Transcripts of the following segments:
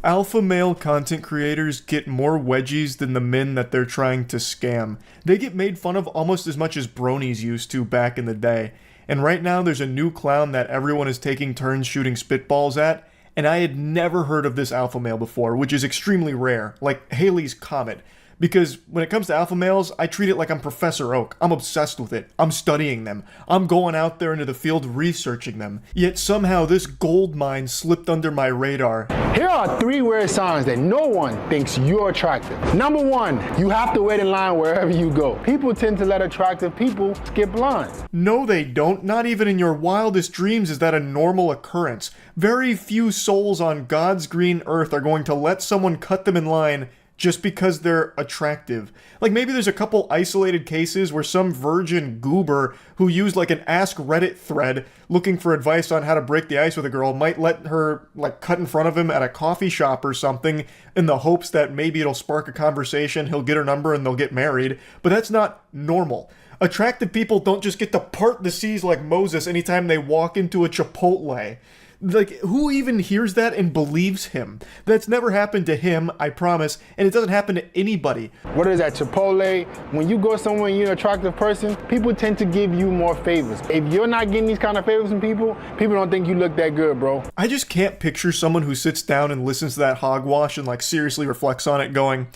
Alpha male content creators get more wedgies than the men that they're trying to scam. They get made fun of almost as much as bronies used to back in the day. And right now there's a new clown that everyone is taking turns shooting spitballs at, and I had never heard of this alpha male before, which is extremely rare, like Halley's Comet. Because when it comes to alpha males, I treat it like I'm Professor Oak. I'm obsessed with it. I'm studying them. I'm going out there into the field researching them. Yet somehow this gold mine slipped under my radar. Here are 3 weird signs that no one thinks you're attractive. Number 1, you have to wait in line wherever you go. People tend to let attractive people skip lines. No, they don't. Not even in your wildest dreams is that a normal occurrence. Very few souls on God's green earth are going to let someone cut them in line just because they're attractive. Like, maybe there's a couple isolated cases where some virgin goober who used like an Ask Reddit thread looking for advice on how to break the ice with a girl might let her like cut in front of him at a coffee shop or something in the hopes that maybe it'll spark a conversation, he'll get her number and they'll get married. But that's not normal. Attractive people don't just get to part the seas like Moses anytime they walk into a Chipotle. Like, who even hears that and believes him? That's never happened to him, I promise, and it doesn't happen to anybody. What is that, Chipotle? When you go somewhere and you're an attractive person, people tend to give you more favors. If you're not getting these kind of favors from people, people don't think you look that good, bro. I just can't picture someone who sits down and listens to that hogwash and like seriously reflects on it going,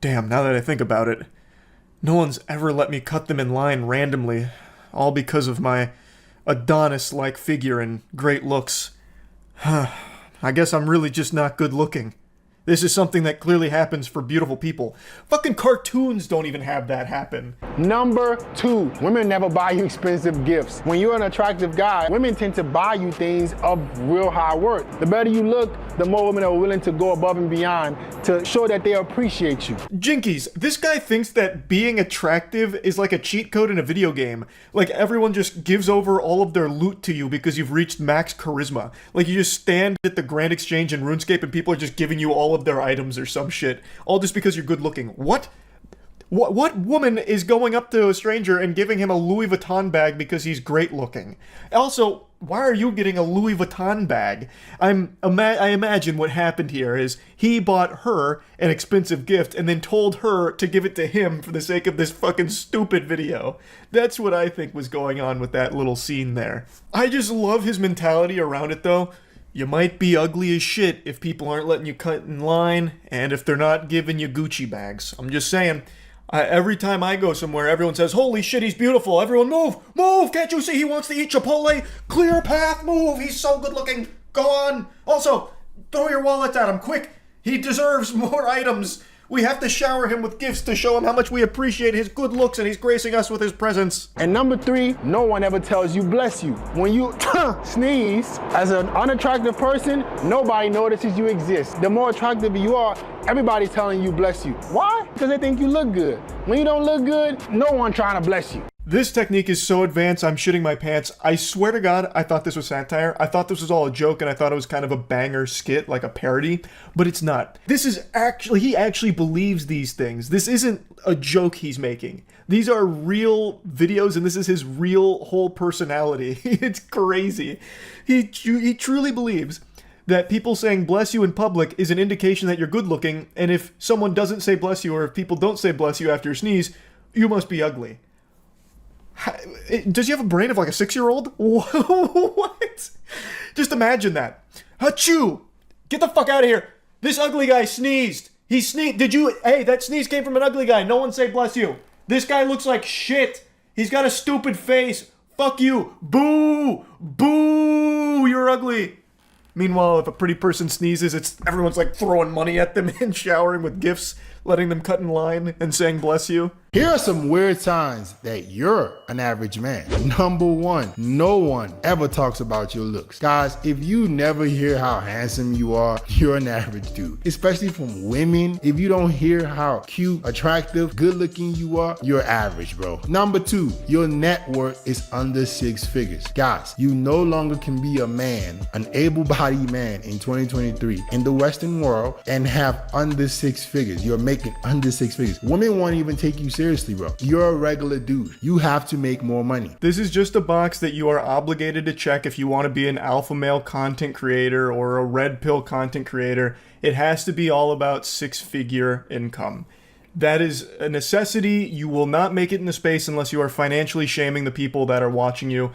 damn, now that I think about it, no one's ever let me cut them in line randomly, all because of my Adonis-like figure and great looks. I guess I'm really just not good looking. This is something that clearly happens for beautiful people. Fucking cartoons don't even have that happen. Number 2, women never buy you expensive gifts. When you're an attractive guy, women tend to buy you things of real high worth. The better you look, the more women are willing to go above and beyond to show that they appreciate you. Jinkies, this guy thinks that being attractive is like a cheat code in a video game. Like everyone just gives over all of their loot to you because you've reached max charisma. Like you just stand at the Grand Exchange in RuneScape and people are just giving you all of their items or some shit, all just because you're good looking. What woman is going up to a stranger and giving him a Louis Vuitton bag because he's great looking? Also, why are you getting a Louis Vuitton bag? I imagine what happened here is he bought her an expensive gift and then told her to give it to him for the sake of this fucking stupid video. That's what I think was going on with that little scene there. I just love his mentality around it though. You might be ugly as shit if people aren't letting you cut in line, and if they're not giving you Gucci bags. I'm just saying, every time I go somewhere, everyone says, holy shit, he's beautiful. Everyone move, move, can't you see he wants to eat Chipotle? Clear path, move, he's so good looking. Go on. Also, throw your wallets at him, quick. He deserves more items. We have to shower him with gifts to show him how much we appreciate his good looks and he's gracing us with his presence. And number 3, no one ever tells you bless you. When you sneeze, as an unattractive person, nobody notices you exist. The more attractive you are, everybody's telling you bless you. Why? Because they think you look good. When you don't look good, no one trying to bless you. This technique is so advanced, I'm shitting my pants. I swear to God, I thought this was satire. I thought this was all a joke, and I thought it was kind of a banger skit, like a parody, but it's not. This is actually, he actually believes these things. This isn't a joke he's making. These are real videos, and this is his real whole personality. It's crazy. He truly believes that people saying bless you in public is an indication that you're good looking, and if someone doesn't say bless you, or if people don't say bless you after you sneeze, you must be ugly. Does he have a brain of like a 6-year-old? What? Just imagine that. Achoo! Get the fuck out of here. This ugly guy sneezed. He sneezed. Hey, that sneeze came from an ugly guy. No one say bless you. This guy looks like shit. He's got a stupid face. Fuck you. Boo! Boo! You're ugly. Meanwhile, if a pretty person sneezes, everyone's like throwing money at them and showering with gifts, letting them cut in line and saying bless you. Here are some weird signs that you're an average man. Number 1, no one ever talks about your looks. Guys, if you never hear how handsome you are, you're an average dude. Especially from women. If you don't hear how cute, attractive, good looking you are, you're average, bro. Number 2, your net worth is under 6 figures. Guys, you no longer can be a man, an able-bodied man in 2023 in the Western world and have under 6 figures. You're making making under 6 figures. Women won't even take you seriously, bro. You're a regular dude. You have to make more money. This is just a box that you are obligated to check if you want to be an alpha male content creator or a red pill content creator. It has to be all about 6-figure income. That is a necessity. You will not make it in the space unless you are financially shaming the people that are watching you.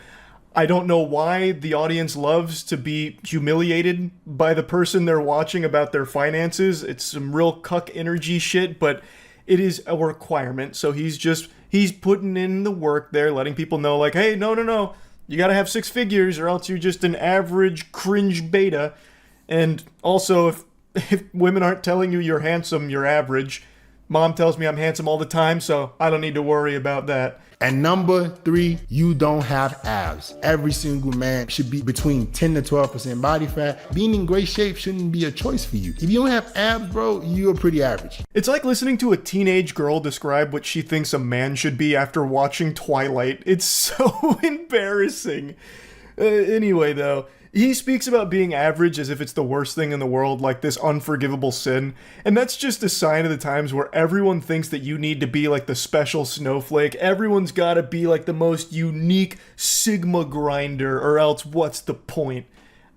I don't know why the audience loves to be humiliated by the person they're watching about their finances. It's some real cuck energy shit, but it is a requirement. So he's putting in the work there, letting people know like, hey, no. You gotta have 6 figures or else you're just an average cringe beta. And also, if women aren't telling you you're handsome, you're average. Mom tells me I'm handsome all the time, so I don't need to worry about that. And number 3, you don't have abs. Every single man should be between 10 to 12% body fat. Being in great shape shouldn't be a choice for you. If you don't have abs, bro, you're pretty average. It's like listening to a teenage girl describe what she thinks a man should be after watching Twilight. It's so embarrassing. Anyway, though, he speaks about being average as if it's the worst thing in the world, like this unforgivable sin. And that's just a sign of the times where everyone thinks that you need to be like the special snowflake. Everyone's gotta be like the most unique Sigma grinder, or else what's the point?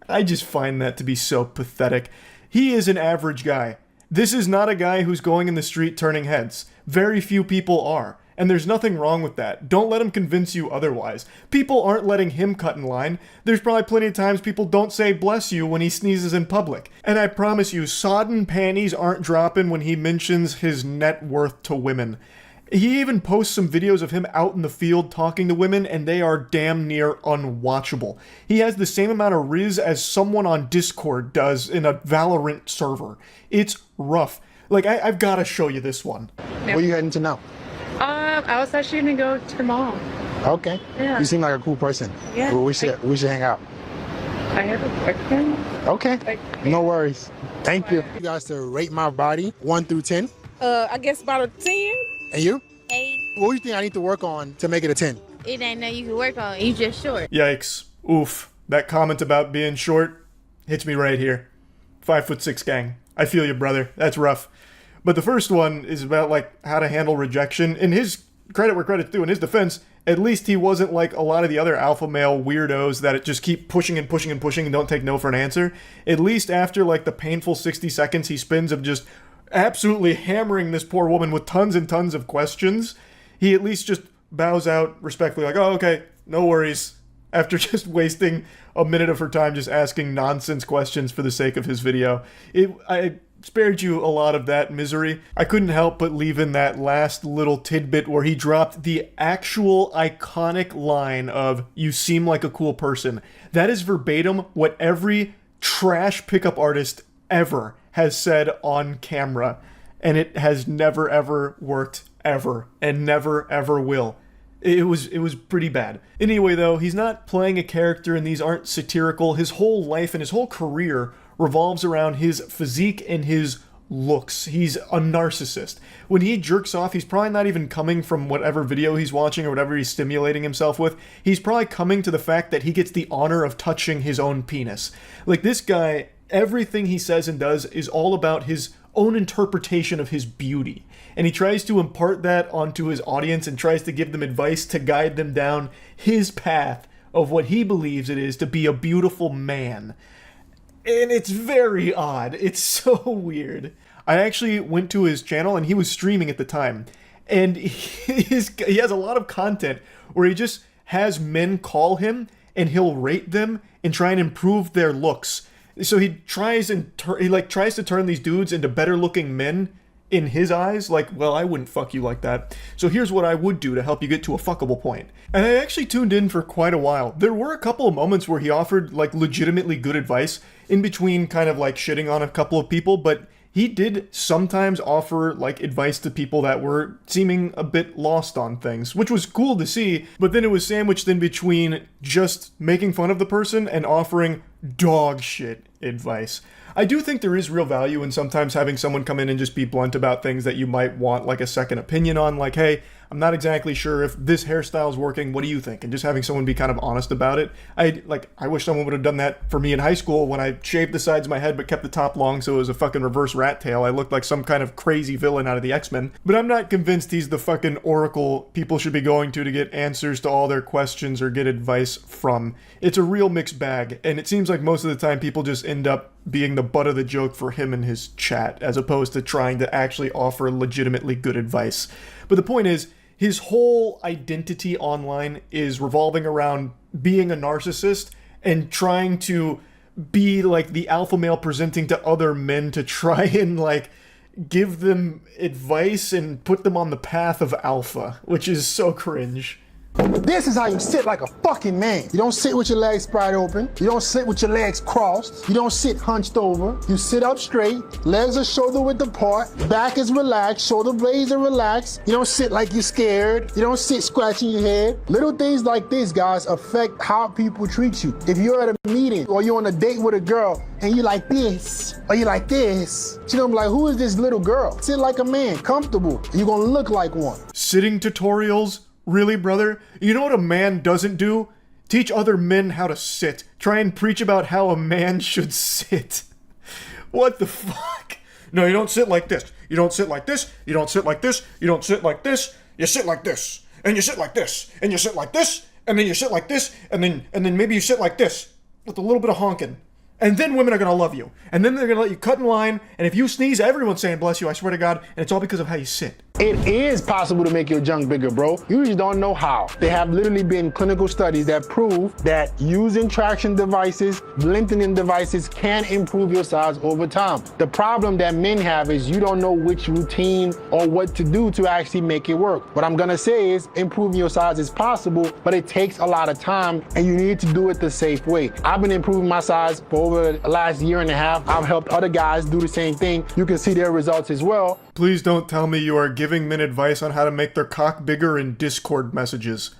I just find that to be so pathetic. He is an average guy. This is not a guy who's going in the street turning heads. Very few people are. And there's nothing wrong with that. Don't let him convince you otherwise. People aren't letting him cut in line. There's probably plenty of times people don't say bless you when he sneezes in public. And I promise you, sodden panties aren't dropping when he mentions his net worth to women. He even posts some videos of him out in the field talking to women, and they are damn near unwatchable. He has the same amount of riz as someone on Discord does in a Valorant server. It's rough. Like, I've got to show you this one. Where you heading to now? I was actually gonna go to the mall. Okay. Yeah. You seem like a cool person. Yeah. Well, we should hang out. I have a boyfriend. Okay. No worries. Thank you. You guys to rate my body 1 through 10. I guess about a 10. And you? 8. What do you think I need to work on to make it a 10? It ain't nothing you can work on. You just short. Yikes. Oof. That comment about being short hits me right here. 5'6" gang. I feel you, brother. That's rough. But the first one is about, like, how to handle rejection. In his credit where credit's due, in his defense, at least he wasn't like a lot of the other alpha male weirdos that just keep pushing and pushing and pushing and don't take no for an answer. At least after, like, the painful 60 seconds he spends of just absolutely hammering this poor woman with tons and tons of questions, he at least just bows out respectfully, like, oh, okay, no worries. After just wasting a minute of her time just asking nonsense questions for the sake of his video. I spared you a lot of that misery. I couldn't help but leave in that last little tidbit where he dropped the actual iconic line of, "You seem like a cool person." That is verbatim what every trash pickup artist ever has said on camera. And it has never ever worked ever, and never ever will. It was pretty bad. Anyway, though, he's not playing a character and these aren't satirical. His whole life and his whole career revolves around his physique and his looks. He's a narcissist. When he jerks off, he's probably not even coming from whatever video he's watching or whatever he's stimulating himself with. He's probably coming to the fact that he gets the honor of touching his own penis. Like, this guy, everything he says and does is all about his own interpretation of his beauty. And he tries to impart that onto his audience and tries to give them advice to guide them down his path of what he believes it is to be a beautiful man. And it's very odd. It's so weird. I actually went to his channel and he was streaming at the time. And he has a lot of content where he just has men call him and he'll rate them and try and improve their looks. So he tries to turn these dudes into better looking men in his eyes. Like, well, I wouldn't fuck you like that. So here's what I would do to help you get to a fuckable point. And I actually tuned in for quite a while. There were a couple of moments where he offered like legitimately good advice in between kind of like shitting on a couple of people, but he did sometimes offer like advice to people that were seeming a bit lost on things, which was cool to see, but then it was sandwiched in between just making fun of the person and offering dog shit advice. I do think there is real value in sometimes having someone come in and just be blunt about things that you might want like a second opinion on, like, hey, I'm not exactly sure if this hairstyle is working. What do you think? And just having someone be kind of honest about it. I wish someone would have done that for me in high school when I shaved the sides of my head but kept the top long so it was a fucking reverse rat tail. I looked like some kind of crazy villain out of the X-Men. But I'm not convinced he's the fucking oracle people should be going to get answers to all their questions or get advice from. It's a real mixed bag, and it seems like most of the time people just end up being the butt of the joke for him and his chat, as opposed to trying to actually offer legitimately good advice. But the point is, his whole identity online is revolving around being a narcissist and trying to be like the alpha male presenting to other men to try and like give them advice and put them on the path of alpha, which is so cringe. This is how you sit like a fucking man. You don't sit with your legs spread open. You don't sit with your legs crossed. You don't sit hunched over. You sit up straight. Legs are shoulder width apart. Back is relaxed. Shoulder blades are relaxed. You don't sit like you're scared. You don't sit scratching your head. Little things like this, guys, affect how people treat you. If you're at a meeting or you're on a date with a girl and you like this or you like this, she's gonna be like, who is this little girl? Sit like a man, comfortable. And you're gonna look like one. Sitting tutorials? Really, brother? You know what a man doesn't do? Teach other men how to sit. Try and preach about how a man should sit. What the fuck? No, you don't sit like this. You don't sit like this. You don't sit like this. You don't sit like this. You sit like this. And you sit like this. And you sit like this. And then you sit like this. And then maybe you sit like this. With a little bit of honking. And then women are going to love you. And then they're going to let you cut in line. And if you sneeze, everyone's saying bless you, I swear to God. And it's all because of how you sit. It is possible to make your junk bigger, bro. You just don't know how. There have literally been clinical studies that prove that using traction devices, lengthening devices can improve your size over time. The problem that men have is you don't know which routine or what to do to actually make it work. What I'm gonna say is improving your size is possible, but it takes a lot of time and you need to do it the safe way. I've been improving my size for over the last year and a half. I've helped other guys do the same thing. You can see their results as well. Please don't tell me you are giving men advice on how to make their cock bigger in Discord messages.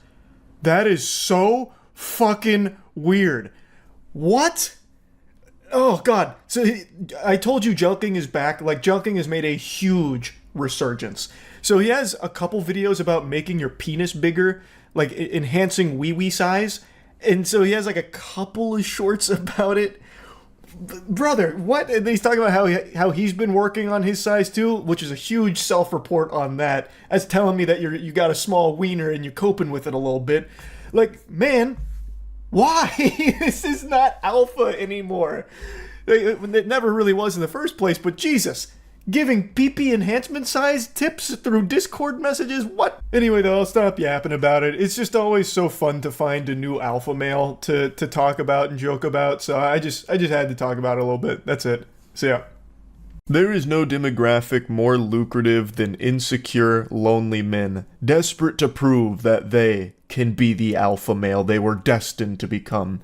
That is so fucking weird. What? Oh, God. So I told you Jelking is back. Like, Jelking has made a huge resurgence. So he has a couple videos about making your penis bigger, like enhancing wee-wee size. And so he has like a couple of shorts about it. Brother, what? And he's talking about how he's been working on his size too, which is a huge self-report on that. That's telling me that you got a small wiener and you're coping with it a little bit. Like, man, why? This is not alpha anymore. It never really was in the first place, but Jesus. Giving PP enhancement size tips through Discord messages? What? Anyway, though, I'll stop yapping about it. It's just always so fun to find a new alpha male to talk about and joke about, so I just had to talk about it a little bit. That's it. So yeah. There is no demographic more lucrative than insecure, lonely men, desperate to prove that they can be the alpha male they were destined to become.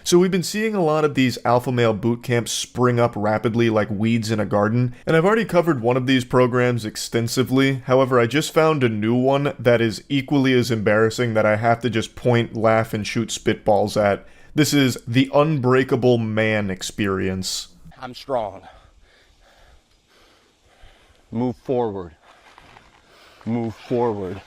So we've been seeing a lot of these alpha male boot camps spring up rapidly like weeds in a garden, and I've already covered one of these programs extensively. However, I just found a new one that is equally as embarrassing that I have to just point, laugh, and shoot spitballs at. This is the Unbreakable Man Experience. I'm strong. Move forward. Move forward.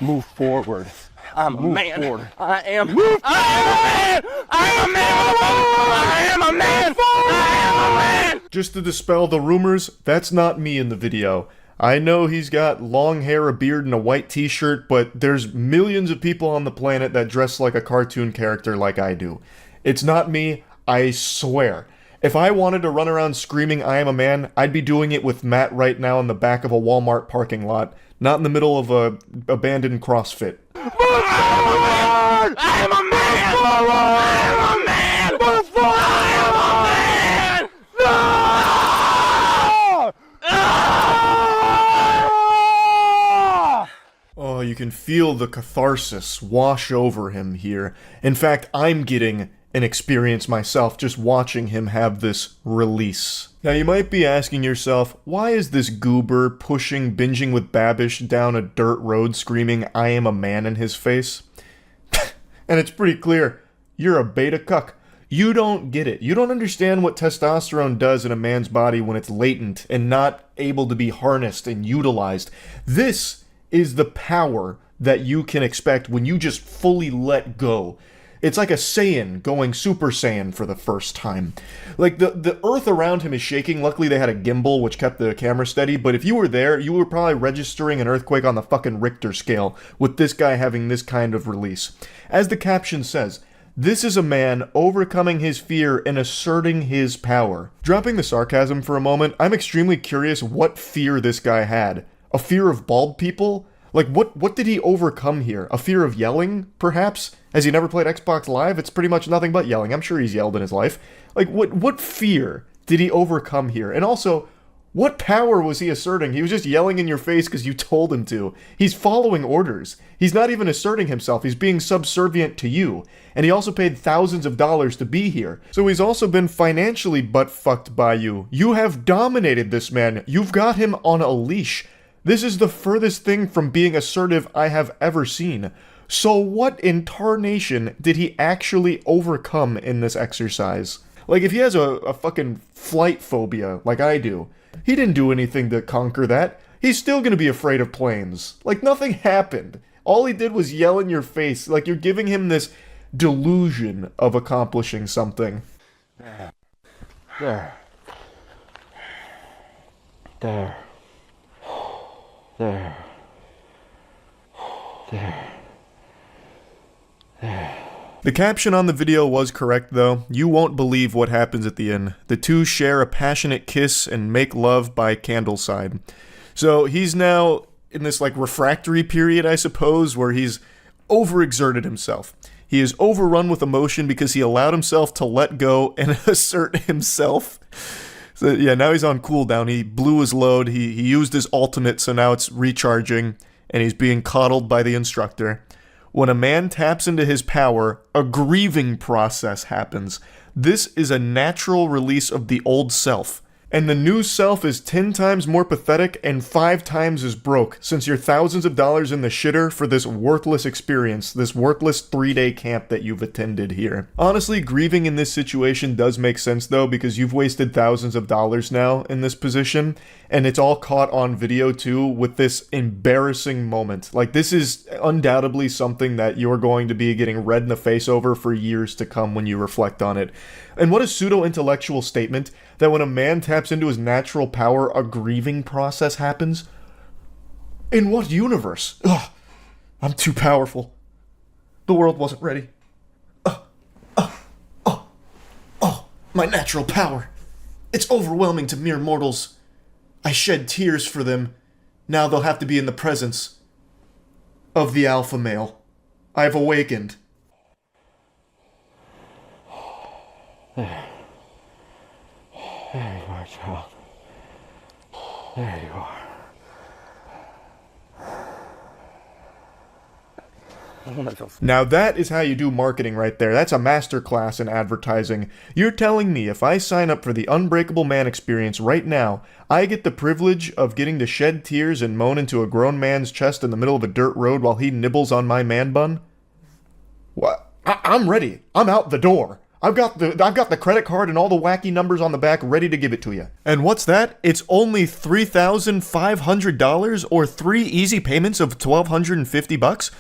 Move forward. I'm a man. Forward. I am. Move I am a man. I am a man. I am a man. I am a man. Just to dispel the rumors, that's not me in the video. I know he's got long hair, a beard, and a white t-shirt, but there's millions of people on the planet that dress like a cartoon character like I do. It's not me, I swear. If I wanted to run around screaming I am a man, I'd be doing it with Matt right now in the back of a Walmart parking lot, not in the middle of a abandoned CrossFit. I am a man! I am a man! Move forward! I am a man! No! Oh, you can feel the catharsis wash over him here. In fact, I'm getting an experience myself just watching him have this release. Now you might be asking yourself, why is this goober pushing Binging with Babish down a dirt road screaming I am a man in his face? And it's pretty clear, you're a beta cuck. You don't get it. You don't understand what testosterone does in a man's body when it's latent and not able to be harnessed and utilized. This is the power that you can expect when you just fully let go. It's like a Saiyan going Super Saiyan for the first time. Like, the earth around him is shaking. Luckily, they had a gimbal, which kept the camera steady. But if you were there, you were probably registering an earthquake on the fucking Richter scale with this guy having this kind of release. As the caption says, this is a man overcoming his fear and asserting his power. Dropping the sarcasm for a moment, I'm extremely curious what fear this guy had. A fear of bald people? Like, what did he overcome here? A fear of yelling, perhaps? Has he never played Xbox Live? It's pretty much nothing but yelling. I'm sure he's yelled in his life. Like, what fear did he overcome here? And also, what power was he asserting? He was just yelling in your face because you told him to. He's following orders. He's not even asserting himself. He's being subservient to you. And he also paid thousands of dollars to be here. So he's also been financially butt-fucked by you. You have dominated this man. You've got him on a leash. This is the furthest thing from being assertive I have ever seen. So what in tarnation did he actually overcome in this exercise? Like, if he has a fucking flight phobia, like I do, he didn't do anything to conquer that. He's still gonna be afraid of planes. Like, nothing happened. All he did was yell in your face. Like, you're giving him this delusion of accomplishing something. There. There. There. There. There. There. The caption on the video was correct though. You won't believe what happens at the end. The two share a passionate kiss and make love by candleside. So he's now in this like refractory period, I suppose, where he's overexerted himself. He is overrun with emotion because he allowed himself to let go and assert himself. So yeah, now he's on cooldown. He blew his load. He used his ultimate, so now it's recharging, and he's being coddled by the instructor. When a man taps into his power, a grieving process happens. This is a natural release of the old self. And the new self is 10 times more pathetic and 5 times as broke, since you're thousands of dollars in the shitter for this worthless experience, this worthless 3-day camp that you've attended here. Honestly, grieving in this situation does make sense though, because you've wasted thousands of dollars now in this position, and it's all caught on video too with this embarrassing moment. Like, this is undoubtedly something that you're going to be getting red in the face over for years to come when you reflect on it. And what a pseudo-intellectual statement that when a man taps into his natural power, a grieving process happens? In what universe? Ugh, I'm too powerful. The world wasn't ready. My natural power. It's overwhelming to mere mortals. I shed tears for them. Now they'll have to be in the presence of the alpha male. I have awakened. There. There you are, child. There you are. Now that is how you do marketing right there. That's a masterclass in advertising. You're telling me if I sign up for the Unbreakable Man experience right now, I get the privilege of getting to shed tears and moan into a grown man's chest in the middle of a dirt road while he nibbles on my man bun? What? I'm ready. I'm out the door. I've got the credit card and all the wacky numbers on the back ready to give it to you. And what's that? It's only $3,500 or 3 easy payments of $1,250?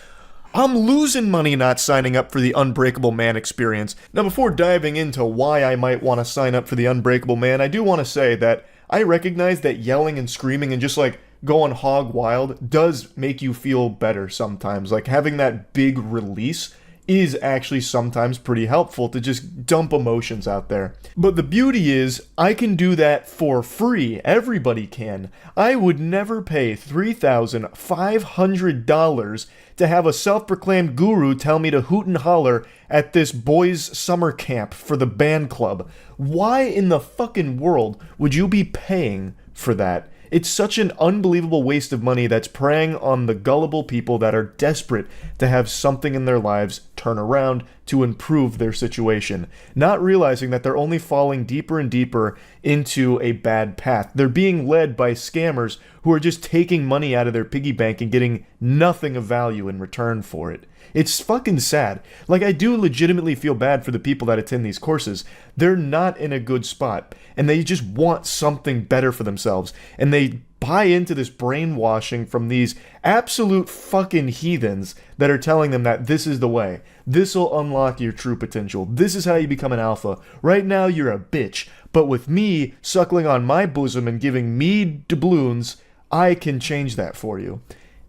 I'm losing money not signing up for the Unbreakable Man experience. Now, before diving into why I might want to sign up for the Unbreakable Man, I do want to say that I recognize that yelling and screaming and just like going hog wild does make you feel better sometimes. Like having that big release is actually sometimes pretty helpful to just dump emotions out there. But the beauty is, I can do that for free. Everybody can. I would never pay $3,500 to have a self-proclaimed guru tell me to hoot and holler at this boys' summer camp for the band club. Why in the fucking world would you be paying for that? It's such an unbelievable waste of money that's preying on the gullible people that are desperate to have something in their lives turn around to improve their situation, not realizing that they're only falling deeper and deeper into a bad path. They're being led by scammers who are just taking money out of their piggy bank and getting nothing of value in return for it. It's fucking sad. Like, I do legitimately feel bad for the people that attend these courses. They're not in a good spot, and they just want something better for themselves, and they buy into this brainwashing from these absolute fucking heathens that are telling them that this is the way. This will unlock your true potential. This is how you become an alpha. Right now, you're a bitch. But with me suckling on my bosom and giving me doubloons, I can change that for you.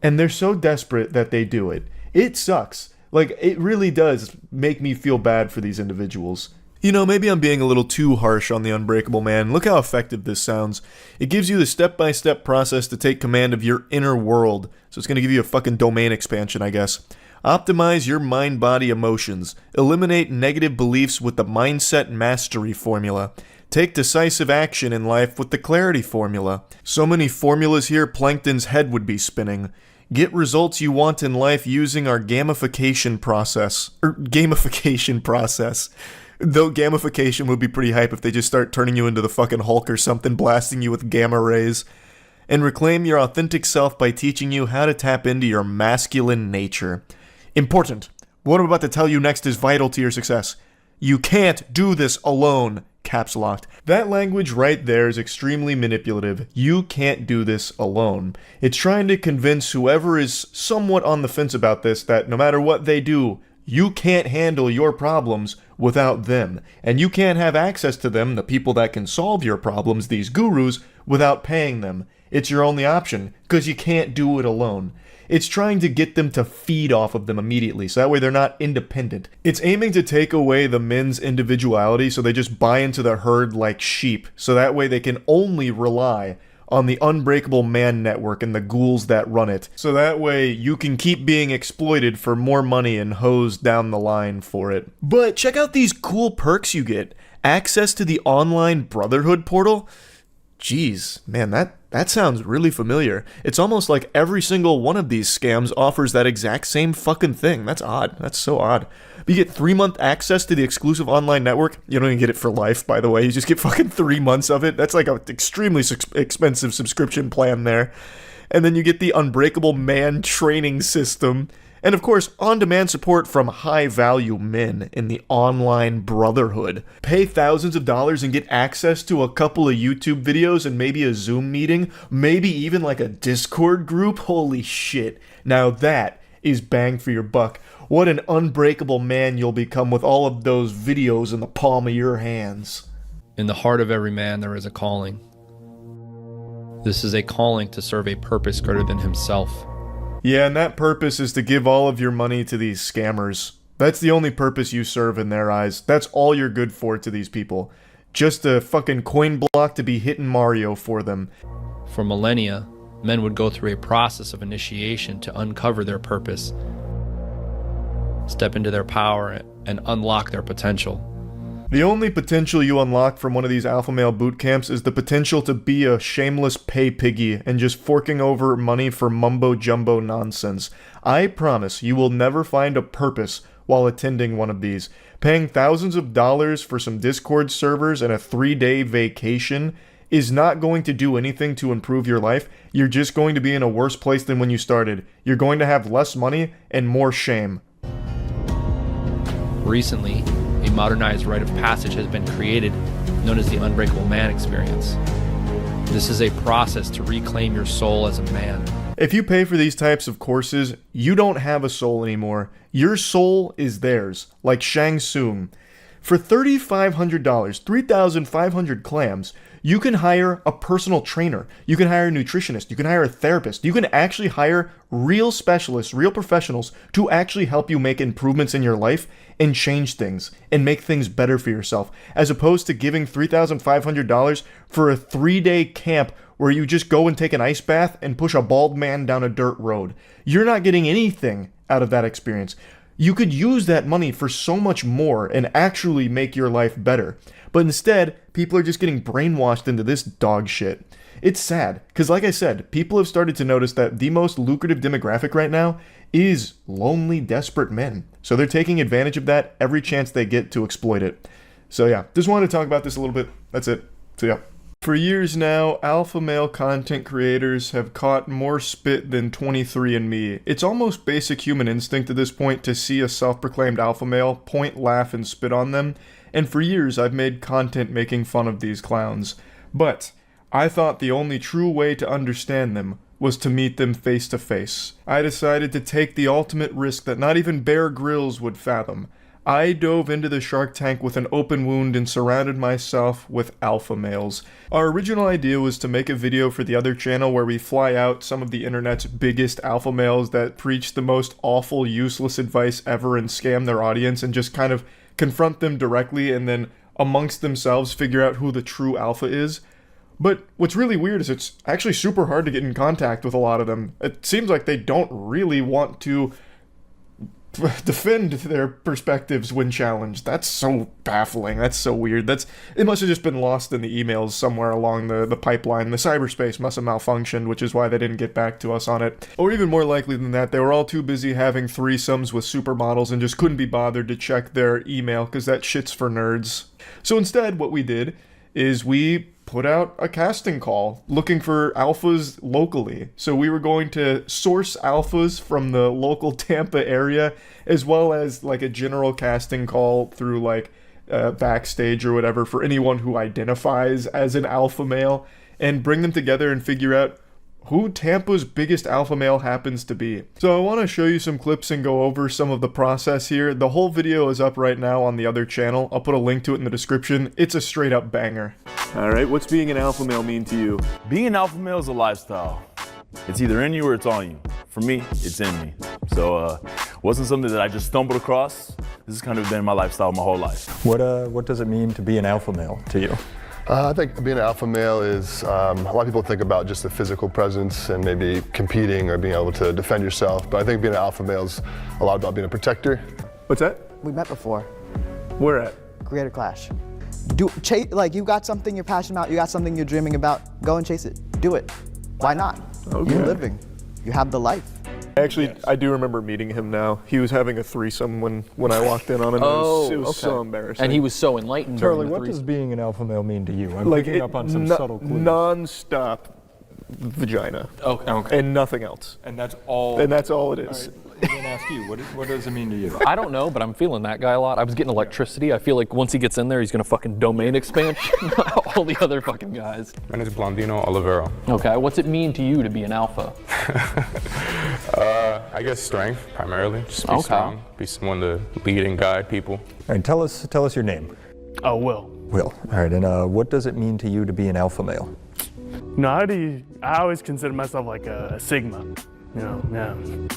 And they're so desperate that they do it. It sucks. Like, it really does make me feel bad for these individuals. You know, maybe I'm being a little too harsh on the Unbreakable Man. Look how effective this sounds. It gives you the step-by-step process to take command of your inner world. So it's going to give you a fucking domain expansion, I guess. Optimize your mind-body emotions. Eliminate negative beliefs with the Mindset Mastery formula. Take decisive action in life with the Clarity formula. So many formulas here, Plankton's head would be spinning. Get results you want in life using our gamification process. Though gamification would be pretty hype if they just start turning you into the fucking Hulk or something, blasting you with gamma rays. And reclaim your authentic self by teaching you how to tap into your masculine nature. Important. What I'm about to tell you next is vital to your success. You can't do this alone. Caps locked. That language right there is extremely manipulative. You can't do this alone. It's trying to convince whoever is somewhat on the fence about this that no matter what they do, you can't handle your problems without them. And you can't have access to them, the people that can solve your problems, these gurus, without paying them. It's your only option, because you can't do it alone. It's trying to get them to feed off of them immediately, so that way they're not independent. It's aiming to take away the men's individuality so they just buy into the herd like sheep, so that way they can only rely on the Unbreakable Man network and the ghouls that run it. So that way you can keep being exploited for more money and hosed down the line for it. But check out these cool perks you get. Access to the online Brotherhood portal. Jeez, man, that sounds really familiar. It's almost like every single one of these scams offers that exact same fucking thing. That's odd. That's so odd. But you get 3-month access to the exclusive online network. You don't even get it for life, by the way. You just get fucking 3 months of it. That's like an extremely expensive subscription plan there. And then you get the Unbreakable Man training system. And of course, on-demand support from high-value men in the online Brotherhood. Pay thousands of dollars and get access to a couple of YouTube videos and maybe a Zoom meeting, maybe even like a Discord group. Holy shit. Now that is bang for your buck. What an unbreakable man you'll become with all of those videos in the palm of your hands. In the heart of every man there is a calling. This is a calling to serve a purpose greater than himself. Yeah, and that purpose is to give all of your money to these scammers. That's the only purpose you serve in their eyes. That's all you're good for to these people. Just a fucking coin block to be hitting Mario for them. For millennia, men would go through a process of initiation to uncover their purpose, step into their power, and unlock their potential. The only potential you unlock from one of these alpha male boot camps is the potential to be a shameless pay piggy and just forking over money for mumbo jumbo nonsense. I promise you will never find a purpose while attending one of these. Paying thousands of dollars for some Discord servers and a 3-day vacation is not going to do anything to improve your life. You're just going to be in a worse place than when you started. You're going to have less money and more shame. Recently, a modernized rite of passage has been created, known as the Unbreakable Man experience. This is a process to reclaim your soul as a man. If you pay for these types of courses, you don't have a soul anymore. Your soul is theirs, like Shang Tsung. For $3,500, 3,500 clams, you can hire a personal trainer. You can hire a nutritionist. You can hire a therapist. You can actually hire real specialists, real professionals to actually help you make improvements in your life and change things and make things better for yourself, as opposed to giving $3,500 for a 3-day camp where you just go and take an ice bath and push a bald man down a dirt road. You're not getting anything out of that experience. You could use that money for so much more and actually make your life better. But instead, people are just getting brainwashed into this dog shit. It's sad, because like I said, people have started to notice that the most lucrative demographic right now is lonely, desperate men. So they're taking advantage of that every chance they get to exploit it. So yeah, just wanted to talk about this a little bit. That's it. So yeah. For years now, alpha male content creators have caught more spit than 23andMe. It's almost basic human instinct at this point to see a self-proclaimed alpha male, point, laugh, and spit on them. And for years, I've made content making fun of these clowns. But I thought the only true way to understand them was to meet them face to face. I decided to take the ultimate risk that not even Bear Grylls would fathom. I dove into the Shark Tank with an open wound and surrounded myself with alpha males. Our original idea was to make a video for the other channel where we fly out some of the internet's biggest alpha males that preach the most awful, useless advice ever and scam their audience and just kind of confront them directly and then amongst themselves figure out who the true alpha is. But what's really weird is it's actually super hard to get in contact with a lot of them. It seems like they don't really want to defend their perspectives when challenged. That's so baffling. That's so weird. It must have just been lost in the emails somewhere along the pipeline. The cyberspace must have malfunctioned, which is why they didn't get back to us on it. Or even more likely than that, they were all too busy having threesomes with supermodels and just couldn't be bothered to check their email because that shit's for nerds. So instead, what we did is we put out a casting call looking for alphas locally. So we were going to source alphas from the local Tampa area, as well as like a general casting call through like Backstage or whatever for anyone who identifies as an alpha male, and bring them together and figure out who Tampa's biggest alpha male happens to be. So I want to show you some clips and go over some of the process here. The whole video is up right now on the other channel. I'll put a link to it in the description. It's a straight up banger. All right, what's being an alpha male mean to you? Being an alpha male is a lifestyle. It's either in you or it's on you. For me, it's in me. So wasn't something that I just stumbled across. This has kind of been my lifestyle my whole life. What does it mean to be an alpha male to you? I think being an alpha male is, a lot of people think about just the physical presence and maybe competing or being able to defend yourself, but I think being an alpha male is a lot about being a protector. What's that? We met before. Where at? Creator Clash. Like you got something you're passionate about, you got something you're dreaming about, go and chase it. Do it. Why not? Okay. You're living. You have the life. Actually, yes. I do remember meeting him now. He was having a threesome when I walked in on him. It was so embarrassing. And he was so enlightened. Charlie, what does being an alpha male mean to you? I'm like picking up on some subtle clues. Non-stop vagina. Okay. And nothing else. And that's all. And that's all it is. All right. I'm gonna ask you, what does it mean to you? I don't know, but I'm feeling that guy a lot. I was getting electricity. I feel like once he gets in there, he's gonna fucking domain expand all the other fucking guys. My name is Blondino Olivero. Okay, what's it mean to you to be an alpha? I guess strength, primarily. Just be strong, be someone to lead and guide people. All right, tell us your name. Oh, Will. Will. All right, and what does it mean to you to be an alpha male? No, I always consider myself like a Sigma. You know, yeah.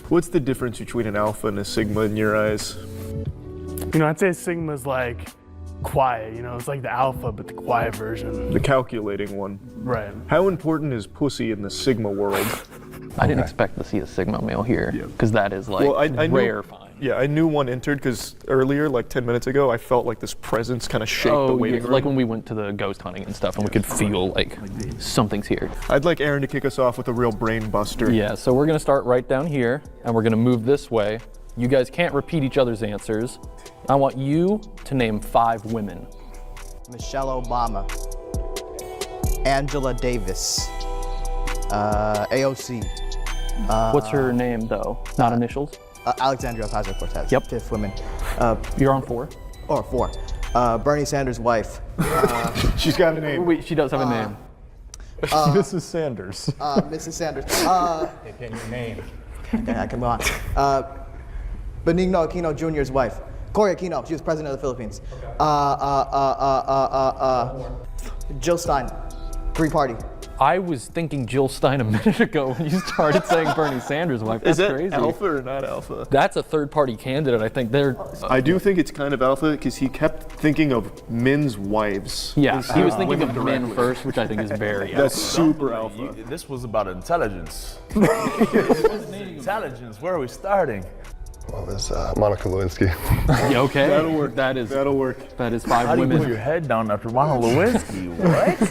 What's the difference between an alpha and a sigma in your eyes? You know, I'd say Sigma's like quiet, you know, it's like the alpha, but the quiet version. The calculating one. Right. How important is pussy in the sigma world? I didn't expect to see a sigma male here, because that is like I rare find. Yeah, I knew one entered because earlier, like 10 minutes ago, I felt like this presence kind of shake the waiting room. Like when we went to the ghost hunting and stuff, and we could feel like something's here. I'd like Aaron to kick us off with a real brain buster. Yeah, so we're gonna start right down here, and we're gonna move this way. You guys can't repeat each other's answers. I want you to name 5 women. Michelle Obama, Angela Davis, AOC. What's her name though? Not initials? Alexandria Ocasio-Cortez. Yep. 5th woman. You're on 4? Or 4. Bernie Sanders' wife. She's got a name. Wait, she does have a name. Mrs. Sanders. Mrs. Sanders. Get your name. Okay, I can move on. Benigno Aquino Jr.'s wife. Cory Aquino, she was president of the Philippines. Jill Stein, Green Party. I was thinking Jill Stein a minute ago when you started saying Bernie Sanders' wife. That's Is that crazy. alpha or not alpha? That's a third-party candidate. I think they're. I do think it's kind of alpha because he kept thinking of men's wives. Yeah, he was thinking of men first, which I think is very. That's super alpha. This was about intelligence. Intelligence. Where are we starting? Well, there's Monica Lewinsky. Yeah, okay. That'll work. That'll work. That is 5 How do you women. put your head down after Monica Lewinsky? What?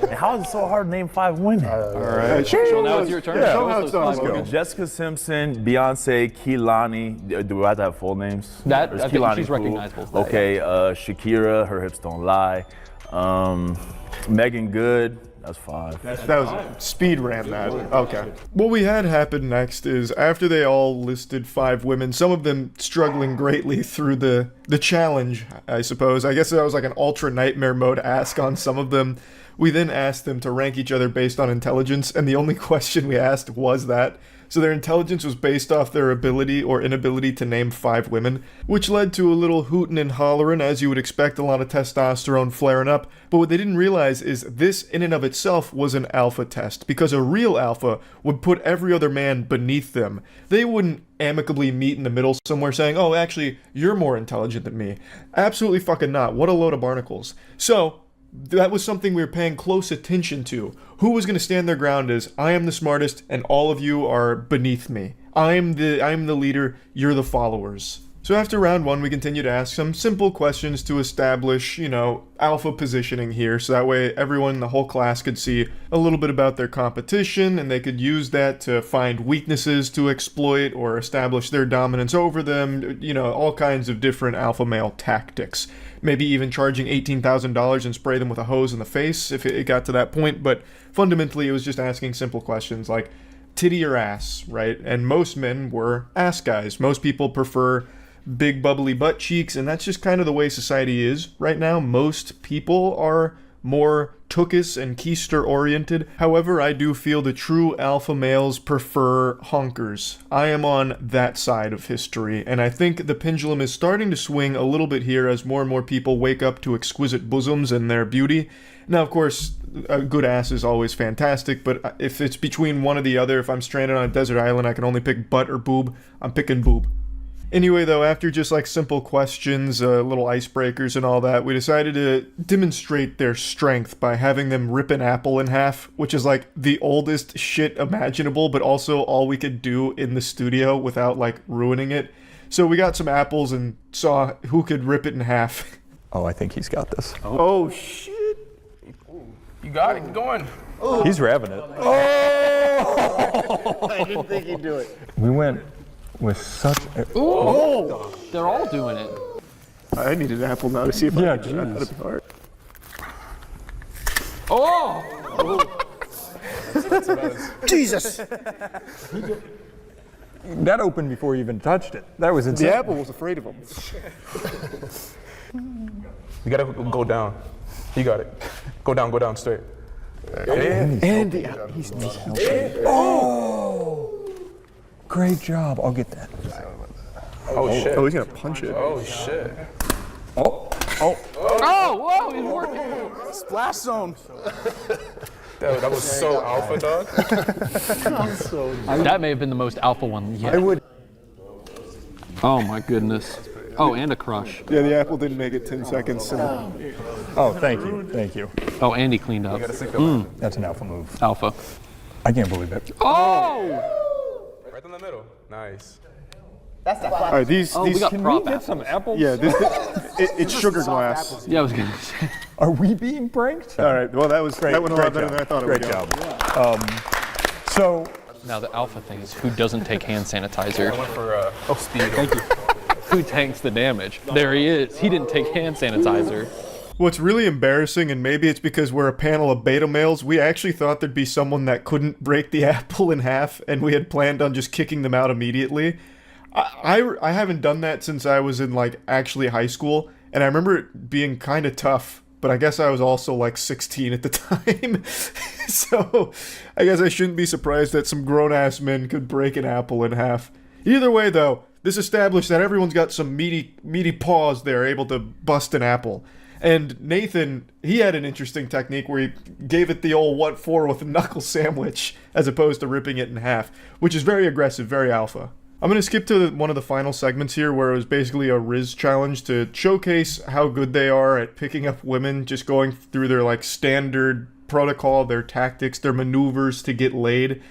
And how is it so hard to name 5 women? All right. So now it's your turn. Yeah, show how it's done. Let's Let's go. Jessica Simpson, Beyonce, Kehlani. Do I have to have full names? That Or is I think Kehlani she's cool? recognizable. As that, Okay, Shakira, her hips don't lie. Megan Good. That's 5. That was speed ran that. Okay. What we had happen next is after they all listed 5 women, some of them struggling greatly through the challenge, I suppose. I guess that was like an ultra nightmare mode ask on some of them. We then asked them to rank each other based on intelligence, and the only question we asked was that. So their intelligence was based off their ability or inability to name 5 women, which led to a little hootin' and hollerin', as you would expect, a lot of testosterone flaring up. But what they didn't realize is this in and of itself was an alpha test, because a real alpha would put every other man beneath them. They wouldn't amicably meet in the middle somewhere saying, oh, actually, you're more intelligent than me. Absolutely fucking not. What a load of barnacles. So that was something we were paying close attention to. Who was going to stand their ground as, I am the smartest and all of you are beneath me. I'm the leader, you're the followers. So after round 1, we continue to ask some simple questions to establish, alpha positioning here, so that way everyone in the whole class could see a little bit about their competition, and they could use that to find weaknesses to exploit or establish their dominance over them, all kinds of different alpha male tactics. Maybe even charging $18,000 and spray them with a hose in the face if it got to that point, but fundamentally it was just asking simple questions like, titty or ass, right? And most men were ass guys. Most people prefer big bubbly butt cheeks, and that's just kind of the way society is right now. Most people are more tuchus and keister oriented. However, I do feel the true alpha males prefer honkers. I am on that side of history, and I think the pendulum is starting to swing a little bit here as more and more people wake up to exquisite bosoms and their beauty. Now, of course, a good ass is always fantastic, but if it's between one or the other, if I'm stranded on a desert island, I can only pick butt or boob, I'm picking boob. Anyway, though, after just like simple questions, little icebreakers and all that, we decided to demonstrate their strength by having them rip an apple in half, which is like the oldest shit imaginable, but also all we could do in the studio without like ruining it. So we got some apples and saw who could rip it in half. Oh, I think he's got this. Oh shit. You got it. Keep going. Oh. He's revving it. Oh! I didn't think he'd do it. We went with such a... Oh! They're all doing it. I need an apple now to see if I can do that. That'd be hard. Oh! Jesus! That opened before you even touched it. That was insane. The apple was afraid of him. You gotta go down. You got it. Go down straight. And he's oh! Great job. I'll get that. Oh shit. Oh, he's gonna punch it. Oh shit. Oh. Oh, whoa, he's working. Splash zone. That was so alpha, dog. That may have been the most alpha one yet. I would. Oh my goodness. Oh, and a crush. Yeah, the apple didn't make it 10 seconds. So. Oh, thank you. Thank you. Oh, Andy cleaned up. That's an alpha move. Alpha. I can't believe it. Oh! Right in the middle. Nice. That's the All right, these we got Can prop we get apples. some apples? yeah, it's sugar glass. Yeah, I was gonna say. Are we being pranked? All right, well that went a lot better job. than I thought it Great would. job. So Now the alpha thing is who doesn't take hand sanitizer? I went for speed. Thank you. Who tanks the damage? There he is. He didn't take hand sanitizer. What's really embarrassing, and maybe it's because we're a panel of beta males, we actually thought there'd be someone that couldn't break the apple in half, and we had planned on just kicking them out immediately. I haven't done that since I was in like actually high school, and I remember it being kind of tough, but I guess I was also like 16 at the time. So I guess I shouldn't be surprised that some grown-ass men could break an apple in half. Either way, though, this established that everyone's got some meaty paws there able to bust an apple. And Nathan, he had an interesting technique where he gave it the old what for with a knuckle sandwich as opposed to ripping it in half, which is very aggressive, very alpha. I'm going to skip to one of the final segments here where it was basically a Riz challenge to showcase how good they are at picking up women, just going through their like standard protocol, their tactics, their maneuvers to get laid.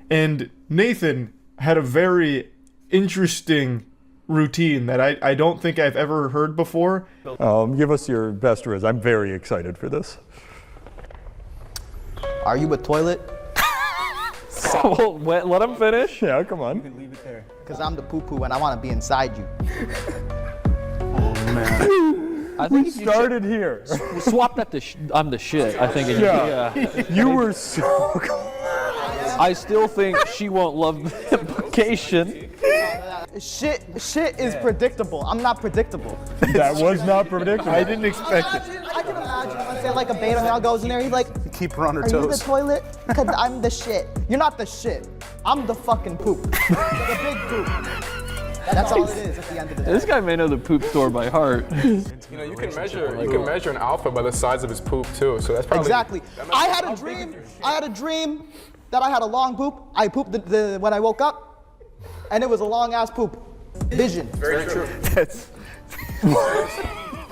And Nathan had a very interesting routine that I don't think I've ever heard before. give us your best Riz. I'm very excited for this. Are you a toilet? Well, let him finish. Yeah, come on. You can leave it there. Because I'm the poo-poo and I want to be inside you. Oh, man. I think we started here. Swap that to I'm the shit, I think. Yeah. You were so... I still think she won't love the implication. Shit is predictable. I'm not predictable. That was not predictable. I didn't expect it. I can imagine, let's say like a beta male goes in there, he's like, keep her on her Are you the toes. toilet? Because I'm the shit. You're not the shit. I'm the fucking poop. The big poop. That's all it is at the end of the day. This guy may know the poop store by heart. You know, you can measure an alpha by the size of his poop too. So that's probably Exactly. I had a dream that I had a long poop. I pooped when I woke up, and it was a long ass poop. Vision. very true.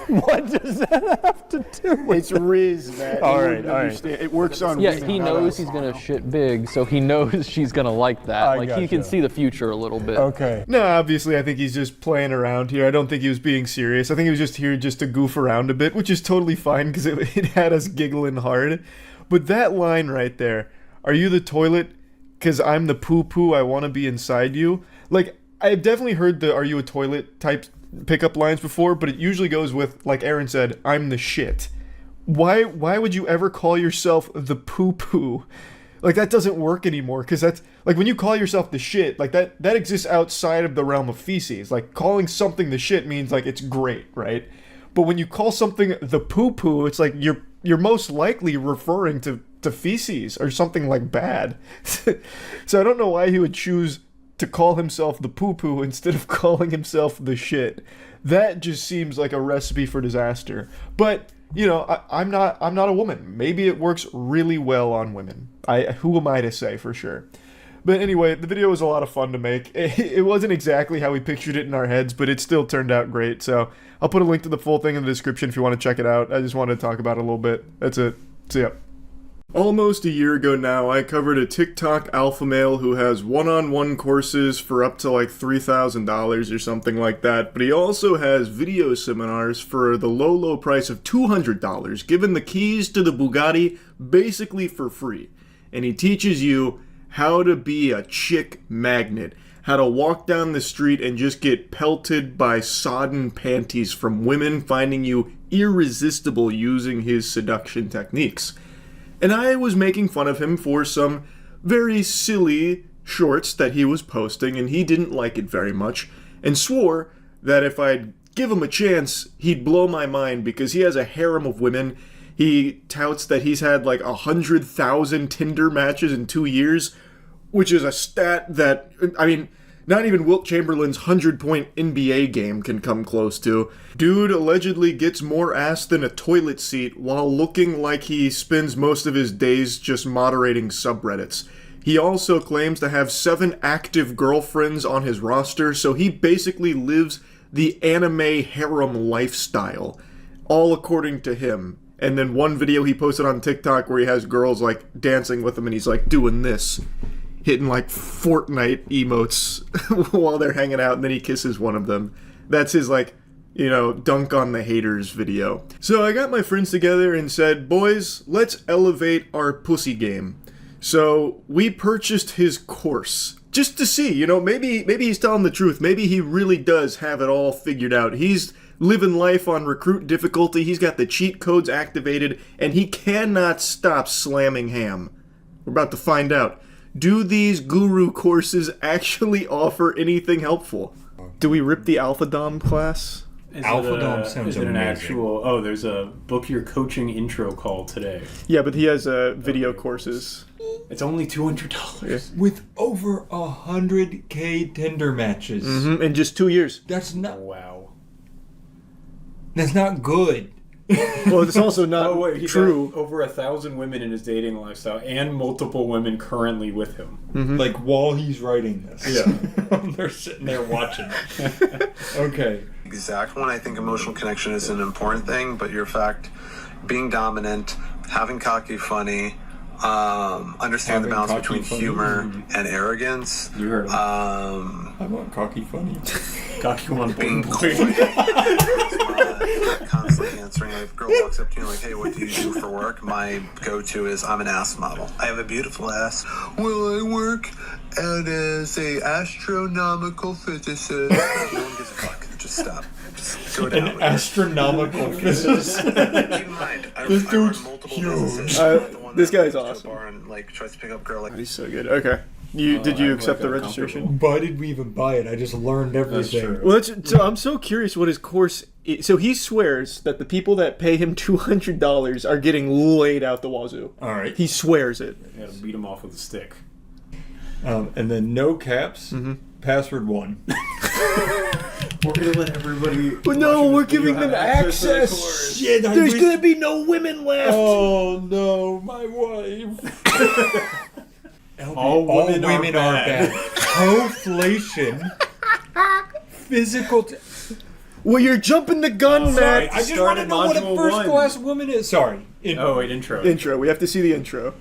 What does that have to do with It's Riz, man. All You right, wouldn't all right. understand. It works on Yeah, women. he not knows us. he's gonna shit big, so he knows she's gonna like that. I Like he can gotcha. see the future a little bit. Okay. No, obviously, I think he's just playing around here. I don't think he was being serious. I think he was just here just to goof around a bit, which is totally fine because it had us giggling hard. But that line right there, "Are you the toilet? Because I'm the poo-poo, I want to be inside you." Like, I've definitely heard the "are you a toilet" type pickup lines before, but it usually goes with, like Aaron said, "I'm the shit." Why would you ever call yourself the poo-poo? Like, that doesn't work anymore, because that's, like, when you call yourself the shit, like, that exists outside of the realm of feces. Like, calling something the shit means, like, it's great, right? But when you call something the poo-poo, it's like you're most likely referring to feces or something, like, bad. So I don't know why he would choose to call himself the poo-poo instead of calling himself the shit. That just seems like a recipe for disaster. But, you know, I'm not a woman. Maybe it works really well on women. Who am I to say for sure? But anyway, the video was a lot of fun to make. It wasn't exactly how we pictured it in our heads, but it still turned out great. So I'll put a link to the full thing in the description if you want to check it out. I just wanted to talk about it a little bit. That's it. See ya. Almost a year ago now, I covered a TikTok alpha male who has one-on-one courses for up to like $3,000 or something like that, but he also has video seminars for the low price of $200, given the keys to the Bugatti basically for free. And he teaches you how to be a chick magnet, how to walk down the street and just get pelted by sodden panties from women finding you irresistible using his seduction techniques. And I was making fun of him for some very silly shorts that he was posting, and he didn't like it very much, and swore that if I'd give him a chance, he'd blow my mind because he has a harem of women. He touts that he's had like 100,000 Tinder matches in 2 years, which is a stat that, I mean, not even Wilt Chamberlain's 100-point NBA game can come close to. Dude allegedly gets more ass than a toilet seat while looking like he spends most of his days just moderating subreddits. He also claims to have 7 active girlfriends on his roster, so he basically lives the anime harem lifestyle, all according to him. And then one video he posted on TikTok where he has girls like dancing with him and he's like doing this, hitting like Fortnite emotes while they're hanging out, and then he kisses one of them. That's his, like, you know, dunk on the haters video. So I got my friends together and said, boys, let's elevate our pussy game. So we purchased his course just to see, you know, maybe he's telling the truth. Maybe he really does have it all figured out. He's living life on recruit difficulty. He's got the cheat codes activated, and he cannot stop slamming ham. We're about to find out. Do these guru courses actually offer anything helpful? Do we rip the Alpha Dom class? Alpha Dom sounds amazing. Is it an actual, oh, there's a book your coaching intro call today. Yeah, but he has video courses. It's only $200. Yeah. With over 100K Tinder matches. In just 2 years. That's not... Wow. That's not good. Well, it's also not he's true. got over 1,000 women in his dating lifestyle and multiple women currently with him. Like while he's writing this. Yeah. They're sitting there watching. Okay. Exact one. I think emotional connection is an important thing, but your fact, being dominant, having cocky funny, understand the balance between humor and arrogance. You heard him. I want cocky funny. Cocky one. Being coy. Constantly answering. Like, if a girl walks up to you like, hey, what do you do for work? My go-to is, I'm an ass model. I have a beautiful ass. Well, I work as a astronomical physicist. No one gives a fuck. Just stop. Just go down. An astronomical physicist. Keep in mind, This dude's multiple huge. businesses. This guy's awesome. Bar and, like, tries to pick up a girl like He's so good. Okay. Did you accept the registration? Why did we even buy it? I just learned everything. Well, so I'm so curious what his course is. So he swears that the people that pay him $200 are getting laid out the wazoo. All right. He swears it. Yeah, beat him off with a stick. And then no caps, password 1. We're gonna let everybody. But no, we're giving them access. Shit, There's gonna be no women left. Oh no, my wife. All women are bad. Conflation. Physical. Well, you're jumping the gun, Sorry, Matt. I just want to know what a first-class woman is. Sorry. Intro. Intro. We have to see the intro.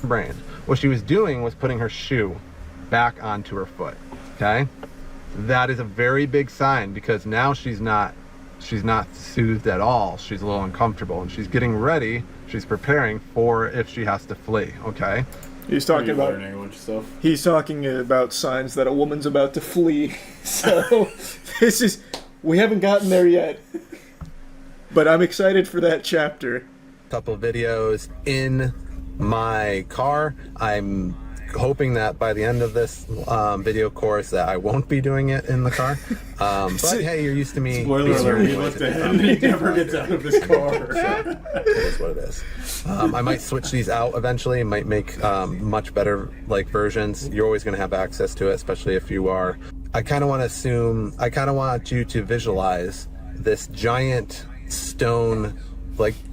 Brain. What she was doing was putting her shoe back onto her foot. Okay? That is a very big sign because now she's not soothed at all. She's a little uncomfortable and she's getting ready. She's preparing for if she has to flee. Okay? He's talking about stuff. He's talking about signs that a woman's about to flee. So we haven't gotten there yet. But I'm excited for that chapter. Couple videos in my car. I'm hoping that by the end of this video course that I won't be doing it in the car. But hey, you're used to me. Spoiler alert, he looked at him and he never gets out of his car. So, it is what it is. I might switch these out eventually. Might make much better versions. You're always going to have access to it, especially if you are. I kind of want you to visualize this giant stone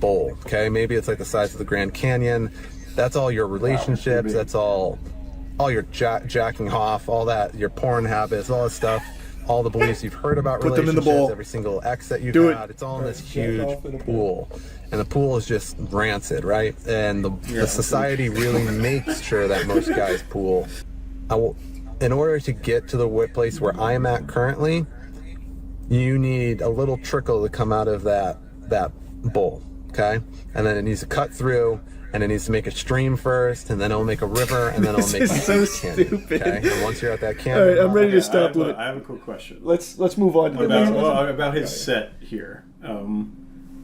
bowl. Okay, maybe it's the size of the Grand Canyon. That's all your relationships. That's all your jacking off, all that, your porn habits, all that stuff, all the beliefs you've heard about Put them in relationships, the bowl. every single ex that you've Do had. It's all in this huge pool. And the pool is just rancid, right? And the society really makes sure that most guys pool. In order to get to the place where I am at currently, you need a little trickle to come out of that bowl, okay? And then it needs to cut through, and it needs to make a stream first, and then it'll make a river, and then it'll make This is so canyon, stupid. okay? And once you're at that All canyon, right, I'm ready to stop. I have a quick question. Let's move on to the next one. About his set here.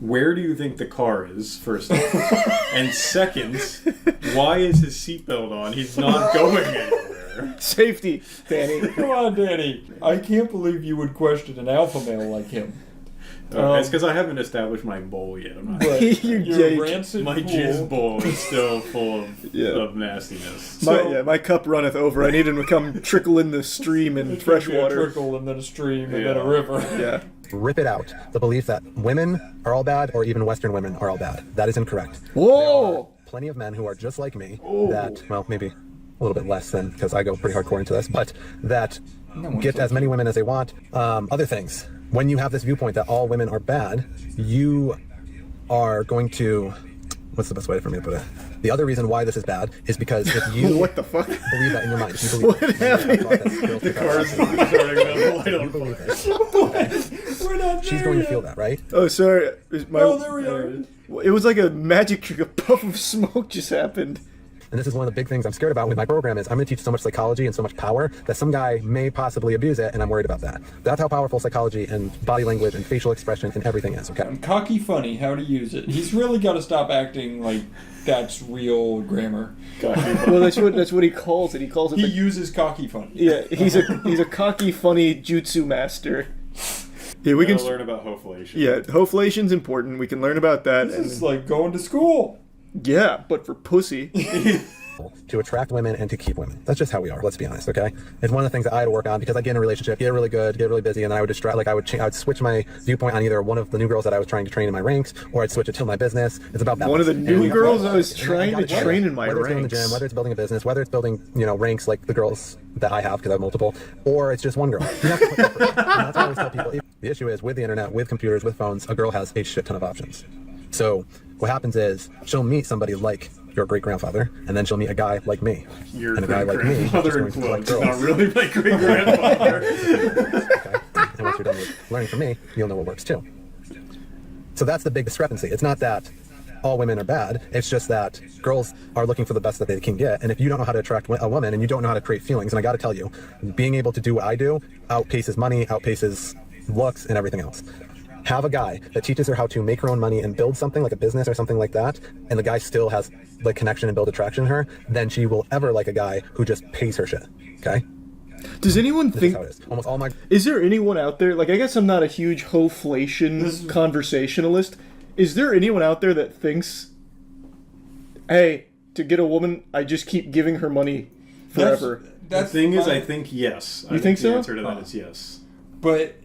Where do you think the car is, first off? And second, why is his seatbelt on? He's not going anywhere. Safety, Danny. Come on, Danny. I can't believe you would question an alpha male like him. It's because I haven't established my bowl yet. I'm not. Your rancid my pool. jizz bowl is still full of nastiness. My cup runneth over. I need him to come trickle in the stream and fresh A water. trickle and then a stream and then a river. Yeah. rip it out. The belief that women are all bad or even Western women are all bad. That is incorrect. Whoa! Plenty of men who are just like me that, well, maybe a little bit less than, because I go pretty hardcore into this, but that get as many women as they want. Other things. When you have this viewpoint that all women are bad, you are going to, what's the best way for me to put it? The other reason why this is bad is because if you what the fuck? believe that in your mind, if you believe what happened? The car is starting you believe it. We're not there She's going to yet. feel that, right? Oh, sorry. Oh, there we are. It was like a magic trick. A puff of smoke just happened. And this is one of the big things I'm scared about with my program is I'm going to teach so much psychology and so much power that some guy may possibly abuse it, and I'm worried about that. That's how powerful psychology and body language and facial expression and everything is, okay? Cocky funny, how to use it. He's really got to stop acting like that's real grammar. Well, that's what he calls it. He calls it. He uses cocky funny. Yeah, he's a cocky funny jutsu master. Yeah, we can learn about hoflation. Yeah, hoflation's important. We can learn about that. This is like going to school. Yeah, but for pussy. To attract women and to keep women. That's just how we are, let's be honest, okay? It's one of the things that I had to work on because I get in a relationship, get really good, get really busy, and then I would distract, like I would switch my viewpoint on either one of the new girls that I was trying to train in my ranks, or I'd switch it to my business. It's about balance. One of the new girls I was trying to train in my ranks. Whether it's going to the gym, whether it's building a business, whether it's building, ranks like the girls that I have, because I have multiple, or it's just one girl. You have to put effort. And that's what I always tell people. The issue is with the internet, with computers, with phones, a girl has a shit ton of options. So what happens is she'll meet somebody like your great-grandfather, and then she'll meet a guy like me. Your and a guy like me is grandfather going to collect girls. not really my great-grandfather. Okay. And once you're done with learning from me, you'll know what works too. So that's the big discrepancy. It's not that all women are bad. It's just that girls are looking for the best that they can get. And if you don't know how to attract a woman and you don't know how to create feelings, and I got to tell you, being able to do what I do outpaces money, outpaces looks, and everything else. have a guy that teaches her how to make her own money and build something like a business or something like that, and the guy still has like connection and build attraction in her, then she will ever like a guy who just pays her shit. Okay? Does anyone This think? is how it is. Almost all my Is there anyone out there? Like, I guess I'm not a huge hoflation conversationalist. Is there anyone out there that thinks, hey, to get a woman, I just keep giving her money forever? The thing is, I think yes. You think the so? answer to that is yes. But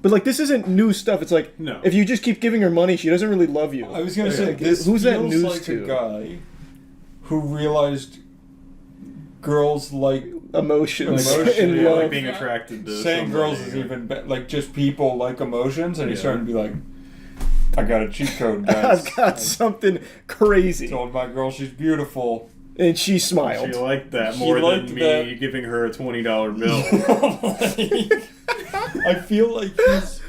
like, this isn't new stuff. It's like, No. if you just keep giving her money, she doesn't really love you. I was gonna say, Like, this who's that feels news like to? a guy who realized girls like emotions and and love. like being attracted to saying somebody, girls is even like just people like emotions, and he's starting to be like, I got a cheat code, guys. I've got something crazy. Told my girl she's beautiful. And she smiled. She liked that She more liked than me that. giving her a $20 bill. I feel like he's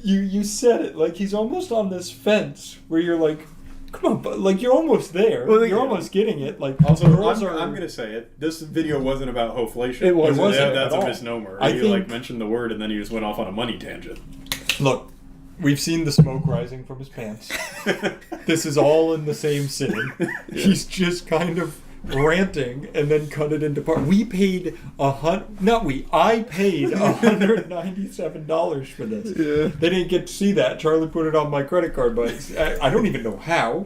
you said it, like he's almost on this fence where you're like, come on, but like you're almost there. Well, you're almost getting it. Like Also, girls I'm gonna say it. This video wasn't about hoflation. It wasn't That's at a all. misnomer. I You think- like mentioned the word and then you just went off on a money tangent. Look, we've seen the smoke rising from his pants. This is all in the same sitting. He's just kind of ranting and then cut it into part. We paid I paid $197 for this. Yeah. They didn't get to see that. Charlie put it on my credit card, but I don't even know how.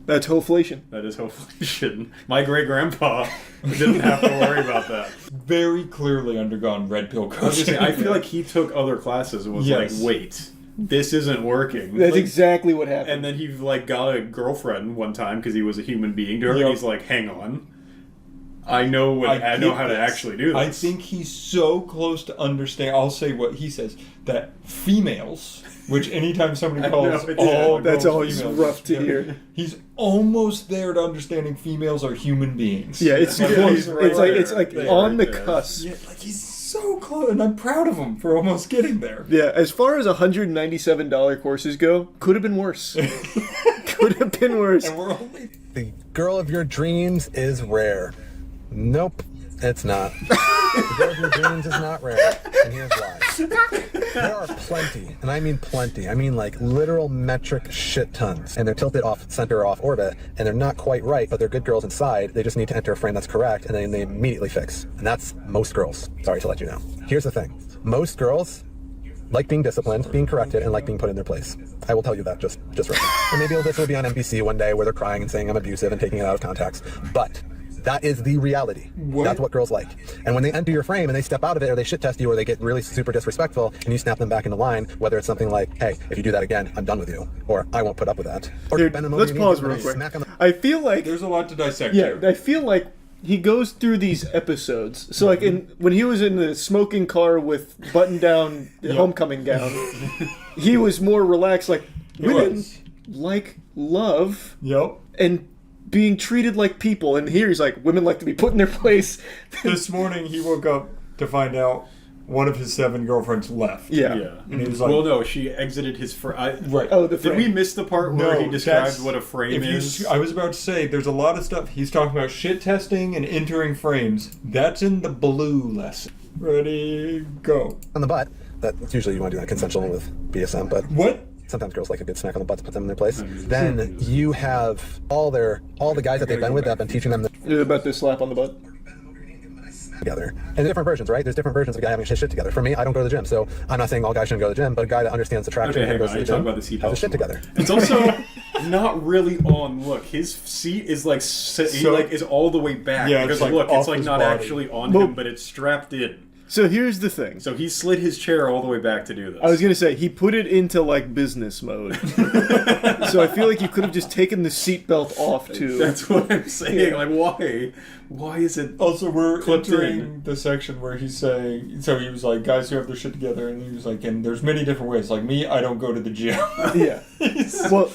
That's hoflation. That is hoflation. My great grandpa didn't have to worry about that. Very clearly undergone red pill I was coaching. gonna say, I feel like he took other classes and was Yes. like, wait, this isn't working. That's Like, exactly what happened. and then he like got a girlfriend one time because he was a human being to her, and Yep. he's like, hang on. I know I know get how to this. actually do this. I think he's so close to understand. I'll say what he says, that females, which anytime somebody I calls know, it's- all that's girls always females, rough to hear. He's almost there to understanding females are human beings. Yeah, it's Like, close. he's right It's there. like Yeah, on right the there. cusp. Yeah, like he's so close, and I'm proud of him for almost getting there. Yeah, as far as $197 courses go, could have been worse. Could have been worse. And we're only the girl of your dreams is rare. Nope, it's not. The girl of your dreams is not rare, and here's why. There are plenty, and I mean plenty. I mean like literal metric shit tons, and they're tilted off center or off orbit, and they're not quite right, but they're good girls inside. They just need to enter a frame that's correct, and then they immediately fix. And that's most girls. Sorry to let you know. Here's the thing: most girls like being disciplined, being corrected, and like being put in their place. I will tell you that just right now. And maybe this will be on NBC one day where they're crying and saying I'm abusive and taking it out of context, but that is the reality. That's what girls like. And when they enter your frame and they step out of it, or they shit test you, or they get really super disrespectful, and you snap them back into line, whether it's something like, hey, if you do that again, I'm done with you, or I won't put up with that. Or Dude, bend them over let's your knees pause and real quick. smack 'em- I feel like there's a lot to dissect yeah, here. I feel like he goes through these episodes. So like when he was in the smoking car with button down homecoming gown, he was more relaxed. Like women like love. Yep. And being treated like people. And here he's like, women like to be put in their place. This morning he woke up to find out one of his 7 girlfriends left. Yeah. And he was like, well, no, she exited his frame. Right. Oh, the Did frame. we miss the part where No, he described that's- what a frame if you is? I was about to say, there's a lot of stuff. He's talking about shit testing and entering frames. That's in the blue lesson. Ready, go. on the butt. That's usually you want to do that consensual with BSM, but what? Sometimes girls like a good smack on the butt to put them in their place. Then you have all the guys that they've been with that have been teaching them about this slap on the butt. together. And different versions, right? There's different versions of a guy having his shit together. For me, I don't go to the gym, so I'm not saying all guys shouldn't go to the gym, but a guy that understands the traction Okay, and hang goes on. to You the talk gym about the seatbelt. has his shit together. It's also not really on. Look, his seat is like is all the way back. Yeah, because it's like look, off it's like his not body. actually on Well- him, but it's strapped in. So here's the thing. So he slid his chair all the way back to do this. I was gonna say he put it into like business mode. So I feel like you could have just taken the seatbelt off too. That's what I'm saying. Yeah. Like, why? Why is it? Also, we're clipped entering in? the section where he's saying, so he was like, guys who have their shit together, and he was like, and there's many different ways. Like me, I don't go to the gym. Yeah. Well,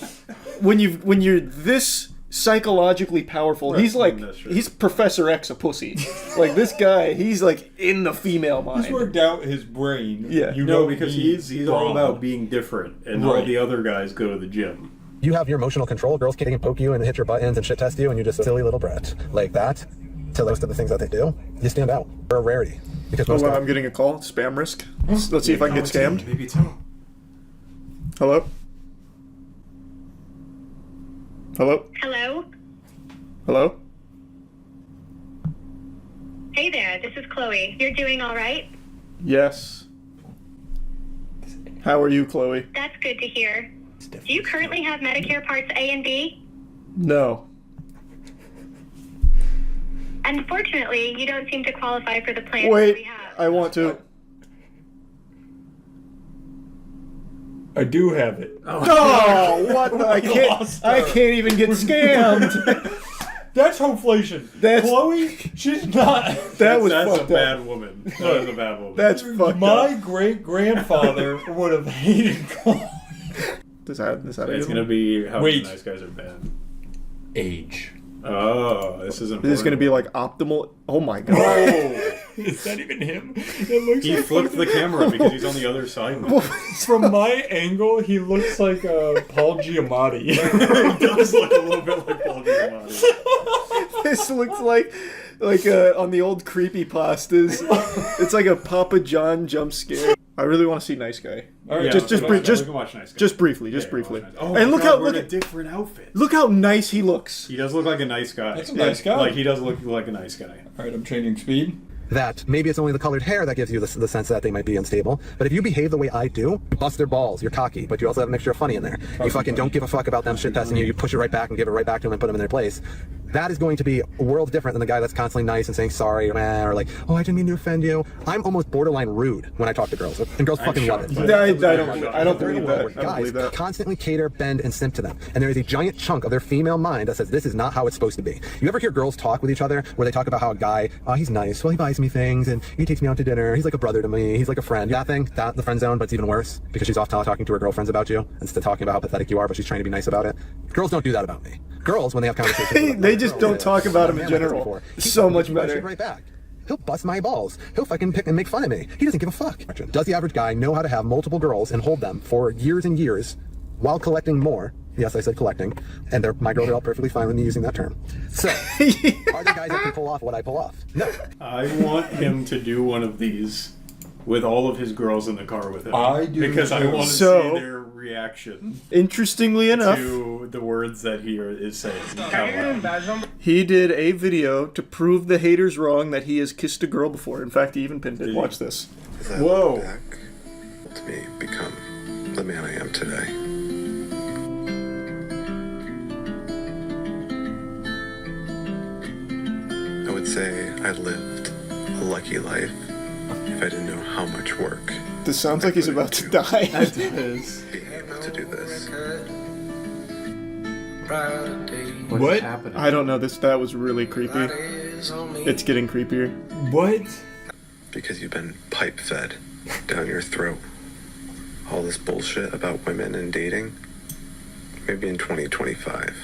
when you're this psychologically powerful, he's like he's Professor X a pussy. Like this guy, he's like in the female mind. He's worked out his brain. Yeah. You No, know, because he's all about being different, and all Right. the other guys go to the gym. You have your emotional control. Girls can poke you and hit your buttons and shit test you, and you're just a silly little brat. Like that, to most of the things that they do, you stand out. You're a rarity. Because Oh most wow, guys- I'm getting a call. Spam risk. Let's see if I can get scammed. Maybe it's him. Hello? Hello? Hello? Hello? Hey there, this is Chloe. You're doing all right? Yes. How are you, Chloe? That's good to hear. Do you currently have Medicare Parts A and B? No. Unfortunately, you don't seem to qualify for the plan that Wait, we have. I want to. I do have it. Oh, what the? I can't even get scammed. That's homeflation. Chloe, she's not. That's a fucked bad up. woman. That is a bad woman. That's fucked My up. great-grandfather would have hated Chloe. Does that It's gonna be how Wait. nice guys are bad. Age. Oh, this is important. This is gonna be like optimal. Oh my god. Oh, is that even him? It looks He like flipped the fucking- camera because he's on the other side now. From my angle, he looks like Paul Giamatti. He does look a little bit like Paul Giamatti. This looks like on the old creepypastas. It's like a Papa John jump scare. I really want to see Nice Guy. All right, just we briefly. can watch Nice Guy. Just briefly. Yeah, briefly. watch Nice Guy. Oh, And my look God, how we're look in a at different outfit. look how nice he looks. He does look like a nice guy. That's a nice guy. Like he does look like a nice guy. All right, I'm changing speed. That maybe it's only the colored hair that gives you the sense that they might be unstable. But if you behave the way I do, you bust their balls, you're cocky, but you also have a mixture of funny in there. You fucking don't give a fuck about them shit testing you. You push it right back and give it right back to them and put them in their place. That is going to be a world different than the guy that's constantly nice and saying sorry or like, oh, I didn't mean to offend you. I'm almost borderline rude when I talk to girls, and girls fucking love it. I don't believe that. I don't Guys believe that. constantly cater, bend, and simp to them. And there is a giant chunk of their female mind that says this is not how it's supposed to be. You ever hear girls talk with each other where they talk about how a guy, oh, he's nice, well, he buys me things, and he takes me out to dinner, he's like a brother to me, he's like a friend. That thing, that the friend zone, but it's even worse because she's off talking to her girlfriends about you instead of talking about how pathetic you are, but she's trying to be nice about it. Girls don't do that about me. Girls, when they have conversations, They just don't talk about him in general. So much better. Right back. He'll bust my balls. He'll fucking pick and make fun of me. He doesn't give a fuck. Does the average guy know how to have multiple girls and hold them for years and years while collecting more? Yes, I said collecting. And my girls are all perfectly fine with me using that term. So, are there guys that can pull off what I pull off? No. I want him to do one of these with all of his girls in the car with him. I do because I too. want to So- see their reaction Interestingly enough, to the words that he is saying. out loud. he did a video to prove the haters wrong that he has kissed a girl before. In fact, he even pinned it. Watch this. Whoa. To me, become the man I am today. I would say I lived a lucky life if I didn't know how much work This sounds like he's about to die. It is. being able to do this. What's happening? I don't know. That was really creepy. It's getting creepier. What? Because you've been pipe fed down your throat. All this bullshit about women and dating. Maybe in 2025,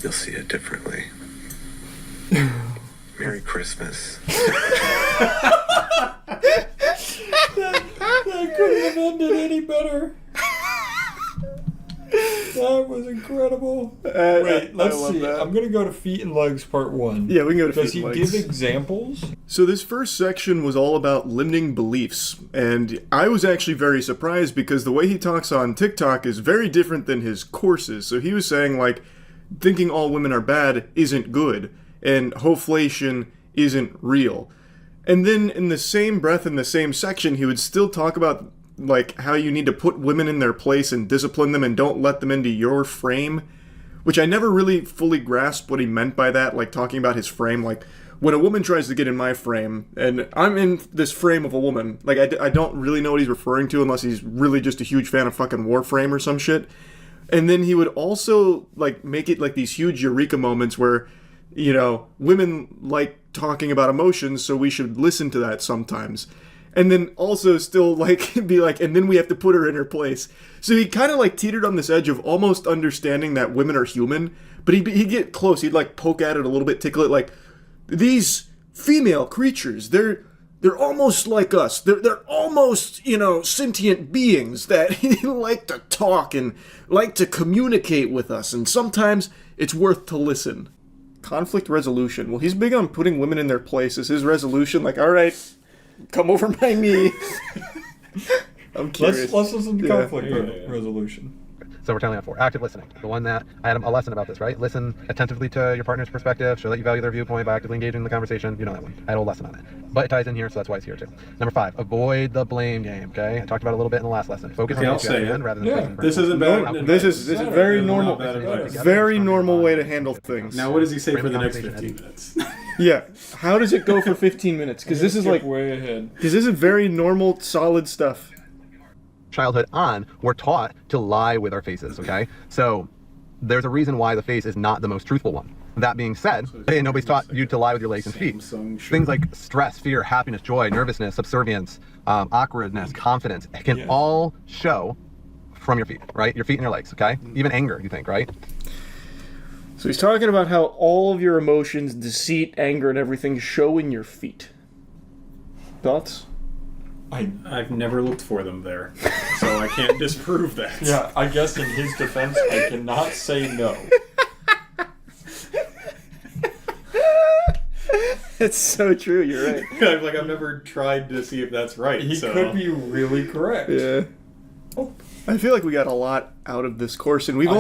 you'll see it differently. Merry Christmas. That couldn't have ended any better. That was incredible. Wait, let's love see. that. I'm gonna go to feet and legs part 1. Yeah, we can go to Does feet he and give legs. examples? So this first section was all about limiting beliefs, and I was actually very surprised because the way he talks on TikTok is very different than his courses. So he was saying, like, thinking all women are bad isn't good, and hoflation isn't real. And then in the same breath, in the same section, he would still talk about, like, how you need to put women in their place and discipline them and don't let them into your frame, which I never really fully grasped what he meant by that, like talking about his frame. Like, when a woman tries to get in my frame, and I'm in this frame of a woman, like, I don't really know what he's referring to unless he's really just a huge fan of fucking Warframe or some shit. And then he would also, like, make it, like, these huge eureka moments where, you know, women like talking about emotions, so we should listen to that sometimes. And then also still, like, be like, and then we have to put her in her place. So he kind of, like, teetered on this edge of almost understanding that women are human, but he'd get close. He'd, like, poke at it a little bit, tickle it, like, these female creatures, they're almost like us. They're almost, you know, sentient beings that like to talk and like to communicate with us, and sometimes it's worth to listen. Conflict resolution. Well, he's big on putting women in their place. Is his resolution like, all right, come over my knee. I'm curious. Let's listen to Yeah. conflict resolution. So we're telling on 4. Active listening. The one that I had a lesson about this, right? Listen attentively to your partner's perspective. Show that you value their viewpoint by actively engaging in the conversation. You know that one. I had a whole lesson on it. But it ties in here, so that's why it's here too. Number 5, avoid the blame game. Okay, I talked about it a little bit in the last lesson. Focus on I'll what you say understand it. rather than Yeah, placing this burden. isn't bad. This is very normal. Not bad advice. Very normal way to handle things. Now, what does he say Frame for the the next conversation 15 minutes? Yeah. How does it go for 15 minutes? Because this is like way ahead. Because this is very normal, solid stuff. Childhood on, we're taught to lie with our faces, okay? So there's a reason why the face is not the most truthful one. That being said, hey, nobody's taught you to lie with your legs and feet. Things like stress, fear, happiness, joy, nervousness, subservience, awkwardness, confidence can all show from your feet, right? Your feet and your legs, okay? Even anger, you think, right? So he's talking about how all of your emotions, deceit, anger, and everything show in your feet. Thoughts? I've never looked for them there, so I can't disprove that. Yeah, I guess in his defense, I cannot say no. It's so true, you're right. I've never tried to see if that's right. He so. could be really correct. Yeah. I feel like we got a lot out of this course, and we've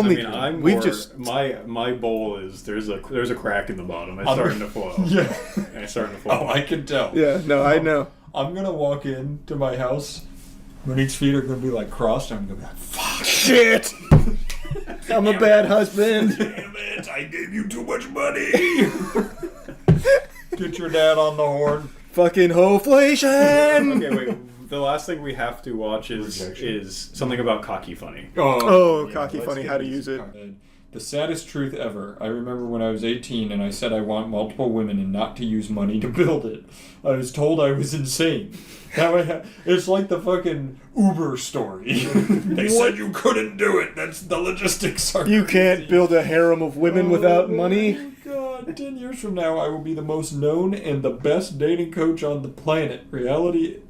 just my bowl is there's a crack in the bottom. It's starting to flow. Yeah, it's starting to flow. Oh, I can tell. Yeah, no, I know. I'm gonna walk into my house. Monique's feet are gonna be like crossed. I'm gonna be like, "Fuck, shit! I'm a bad husband. Damn it! I gave you too much money." Get your dad on the horn. Fucking hoflation. Okay, wait. The last thing we have to watch is something about cocky funny. Cocky funny. How to use it. The saddest truth ever. I remember when I was 18 and I said I want multiple women and not to use money to build it. I was told I was insane. It's like the fucking Uber story. They said you couldn't do it. That's the logistics are You crazy. can't build a harem of women without money. God, 10 years from now I will be the most known and the best dating coach on the planet. Reality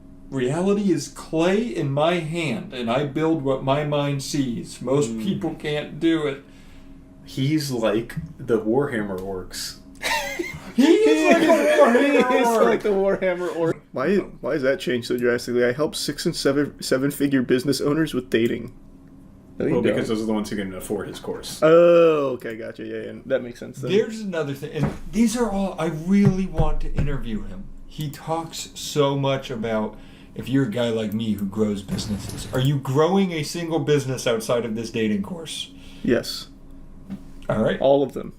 is clay in my hand and I build what my mind sees. Most people can't do it. He's like the Warhammer orcs. He is like the Warhammer orc. Why has that changed so drastically? I help 6 and 7 figure business owners with dating. Well, because those are the ones who can afford his course. Oh, okay, gotcha. Yeah, that makes sense. Then. There's another thing, and these are all, I really want to interview him. He talks so much about, if you're a guy like me who grows businesses, are you growing a single business outside of this dating course? Yes. All right. All of them.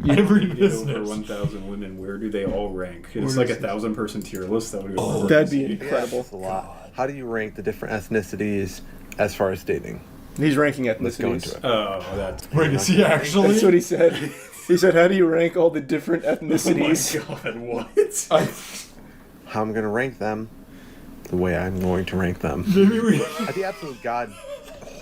Every Over business. 1,000 women, where do they all rank? It's like a 1,000-person tier list. That would go that'd be incredible. That's a lot. How do you rank the different ethnicities as far as dating? He's ranking ethnicities. Let's go into it. Oh, that's... Wait, is he actually? That's what he said. He said, how do you rank all the different ethnicities? Oh my god, what? How I'm going to rank them, the way I'm going to rank them. Maybe we... At the absolute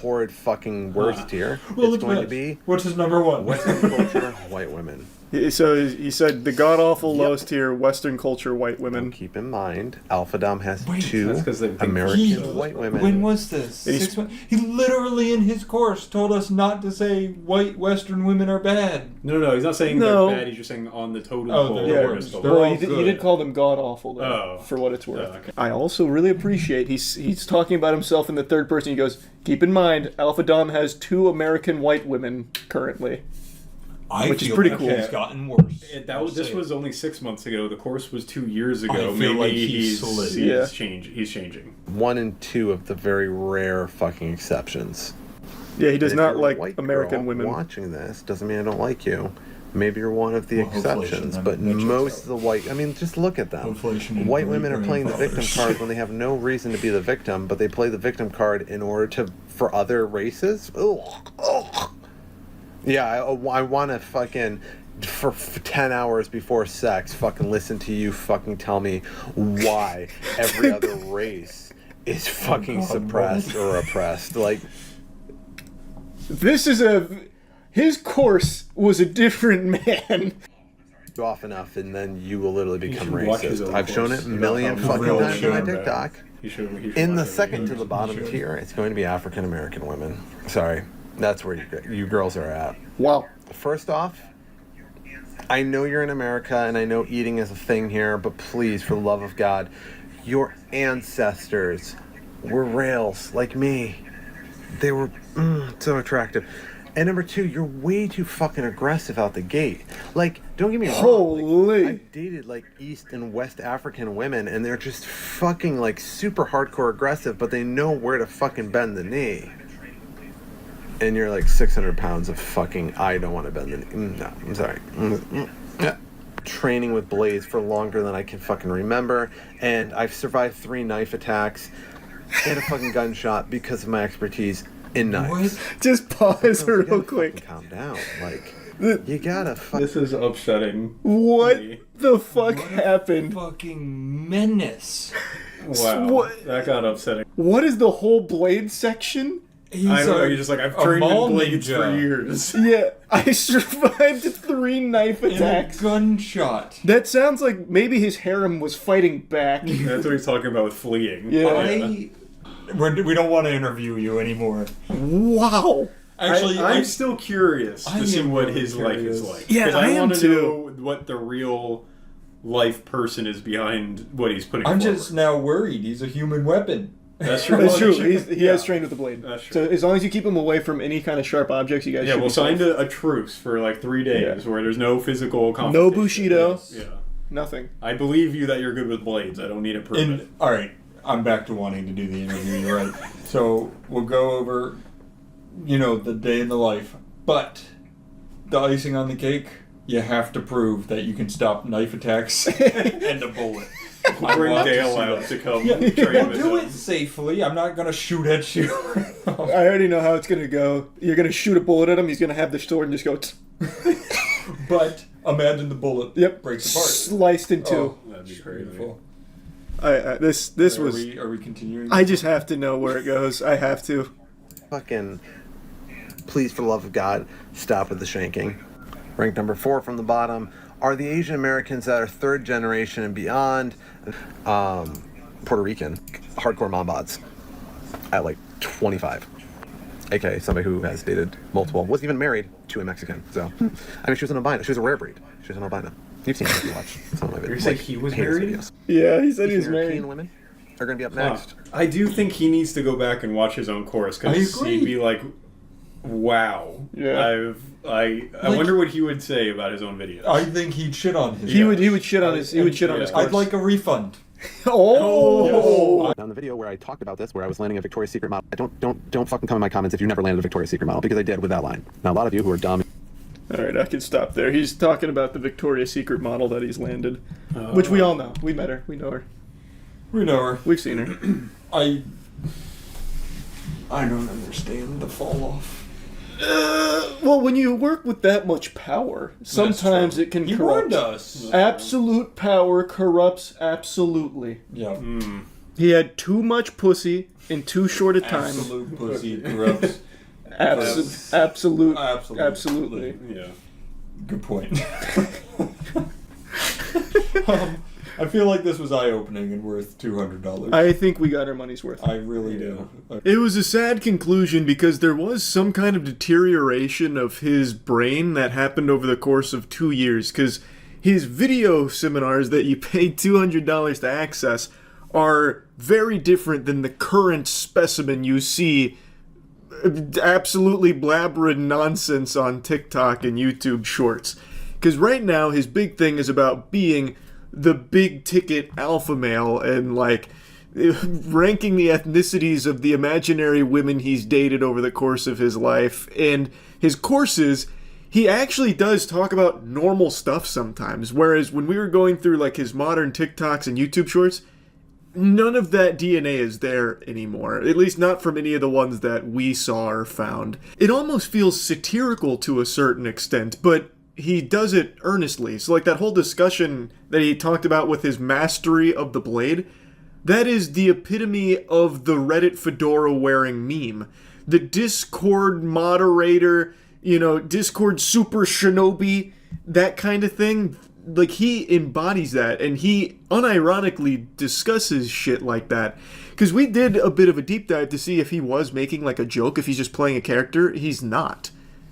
horrid fucking worst tier, Well, it's going to be... What's his number one? Western culture, white women. So he said the god-awful lowest tier, Western culture, white women. Now keep in mind, Alpha Dom has two that's 'cause they think American white women. When was this? 6 months? He literally in his course told us not to say white Western women are bad. No, he's not saying No. they're bad. He's just saying on the total Oh, pole, they're they're the just worst. the They're Well, all he good. did call them god-awful, though, Oh. for what it's worth. Oh, okay. I also really appreciate he's talking about himself in the third person. He goes, keep in mind, Alpha Dom has 2 American white women currently. Which is pretty cool. It's gotten worse. This was only 6 months ago. The course was 2 years ago. I feel Maybe like he's slid. He's changing. 1 and 2 of the very rare fucking exceptions. Yeah, he does And if not you're a like white American girl women. Watching this doesn't mean I don't like you. Maybe you're one of the exceptions, inflation, but most of the white... I mean, just look at them. Inflation White and women are playing the victim grandfathers. card when they have no reason to be the victim, but they play the victim card in order for other races. Ugh. Yeah, I want to fucking... For 10 hours before sex, fucking listen to you fucking tell me why every other race is fucking suppressed or oppressed. Like, his course was a different man. off enough, and then you will literally become should watch his racist. own I've shown it course. a million You know, fucking really times on my should. TikTok. He should In the watch it. second to the bottom tier, it's going to be African American women. Sorry, that's where you girls are at. Wow. First off, I know you're in America, and I know eating is a thing here, but please, for the love of God, your ancestors were rails like me. They were so attractive. And number two, you're way too fucking aggressive out the gate. Like, don't get me wrong. Holy. I've dated like East and West African women, and they're just fucking like super hardcore aggressive, but they know where to fucking bend the knee. And you're like 600 pounds of fucking, I don't want to bend the knee. No, I'm sorry. Training with blades for longer than I can fucking remember, and I've survived 3 knife attacks and a fucking gunshot because of my expertise in knives. Just pause real quick. Calm down. Like, you gotta This is upsetting. What the fuck happened? Fucking menace. Wow. That got upsetting. What is the whole blade section? I don't know, you're just like, I've trained in blades for years. Yeah, I survived 3 knife attacks. Gunshot. That sounds like maybe his harem was fighting back. That's what he's talking about with fleeing. Yeah. We don't want to interview you anymore. Wow. Actually, I'm still curious to see what his life is like. Yeah, because I am want to too. know what the real life person is behind what he's putting I'm forward. just now worried. He's a human weapon. That's true. That's true. He has trained with the blade. That's true. So as long as you keep him away from any kind of sharp objects, you guys Yeah, should we'll be sign safe. a truce for like 3 days where there's no physical No confrontation. Bushido. Yeah. Nothing. I believe you that you're good with blades. I don't need to prove it. All right, I'm back to wanting to do the interview. You're right. So we'll go over, the day in the life. But the icing on the cake, you have to prove that you can stop knife attacks and a bullet. Bring want to Dale see out that. to come Yeah, train we'll with do him. it safely. I'm not gonna shoot at you. I already know how it's gonna go. You're gonna shoot a bullet at him. He's gonna have the sword and just go. But imagine the bullet breaks apart, sliced in two. Oh, that'd be crazy. Beautiful. This Are was. we continuing? I just have to know where it goes. I have to. fucking, please, for the love of God, stop with the shanking. Rank number 4 from the bottom are the Asian Americans that are 3rd generation and beyond, Puerto Rican, hardcore mom bods at like 25. AKA somebody who has dated multiple, wasn't even married to a Mexican. So, I mean, she was an albino. She was a rare breed. She was an albino. You've seen her if you watch some of my videos. You said he was heinous married? videos. Yeah, he said he was Asian married. European women are going to be up next. I do think he needs to go back and watch his own course I because agree. he'd be like, "Wow, Yeah. I wonder what he would say about his own videos." I think he'd shit on his. He would shit on his. He would shit on his. I'd Course. like a refund. Oh. On the video where I talked about this, where I was landing a Victoria's Secret model, don't fucking come in my comments if you never landed a Victoria's Secret model, because I did with that line. Now, a lot of you who are dumb. All right, I can stop there. He's talking about the Victoria's Secret model that he's landed, which we all know. We met her. We know her. We know her. We've seen her. I don't understand the fall off. Well, when you work with that much power, sometimes it can He corrupt. warned us. Absolute power corrupts absolutely. Yeah. He had too much pussy in too short a time. Absolute pussy corrupts. Absolutely. Yeah. Good point. I feel like this was eye-opening and worth $200. I think we got our money's worth. I really do. It was a sad conclusion because there was some kind of deterioration of his brain that happened over the course of 2 years, because his video seminars that you paid $200 to access are very different than the current specimen you see absolutely blabbering nonsense on TikTok and YouTube Shorts. Because right now his big thing is about being the big ticket alpha male and like ranking the ethnicities of the imaginary women he's dated over the course of his life. And his courses, he actually does talk about normal stuff sometimes, whereas when we were going through like his modern TikToks and YouTube Shorts, none of that DNA is there anymore, at least not from any of the ones that we saw or found. It almost feels satirical to a certain extent, but he does it earnestly. So like that whole discussion that he talked about with his mastery of the blade, that is the epitome of the Reddit fedora wearing meme. The Discord moderator, Discord super shinobi, that kind of thing. Like, he embodies that, and he unironically discusses shit like that. Because we did a bit of a deep dive to see if he was making like a joke, if he's just playing a character. He's not.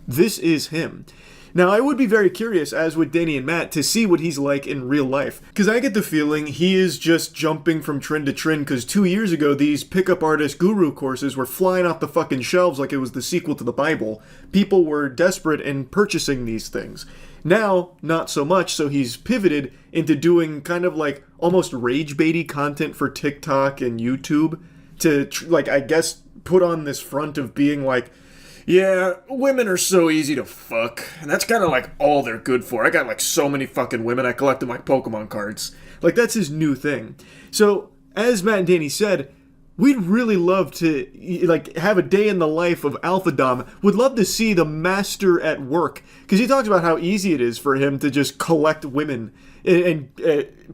This is him. Now, I would be very curious, as would Danny and Matt, to see what he's like in real life. Because I get the feeling he is just jumping from trend to trend, because 2 years ago, these pickup artist guru courses were flying off the fucking shelves like it was the sequel to the Bible. People were desperate in purchasing these things. Now, not so much, so he's pivoted into doing kind of like almost rage-baity content for TikTok and YouTube to, like, I guess, put on this front of being like, yeah, women are so easy to fuck, and that's kind of like all they're good for. I got like so many fucking women, I collect them like Pokemon cards. Like, that's his new thing. So, as Matt and Danny said, we'd really love to, like, have a day in the life of Alpha Dom. Would love to see the master at work, because he talks about how easy it is for him to just collect women and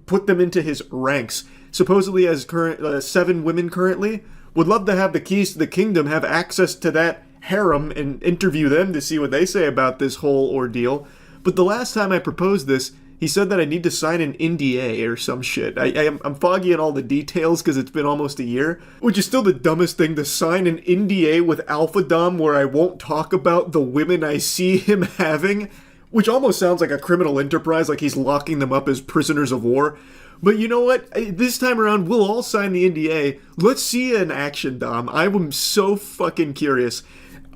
put them into his ranks. Supposedly has 7 women currently. Would love to have the keys to the kingdom, have access to that harem and interview them to see what they say about this whole ordeal. But the last time I proposed this, he said that I need to sign an NDA or some shit. I'm foggy on all the details because it's been almost a year, which is still the dumbest thing, to sign an NDA with Alpha Dom where I won't talk about the women I see him having, which almost sounds like a criminal enterprise, like he's locking them up as prisoners of war. But you know what? This time around, we'll all sign the NDA. Let's see it in action, Dom. I'm so fucking curious.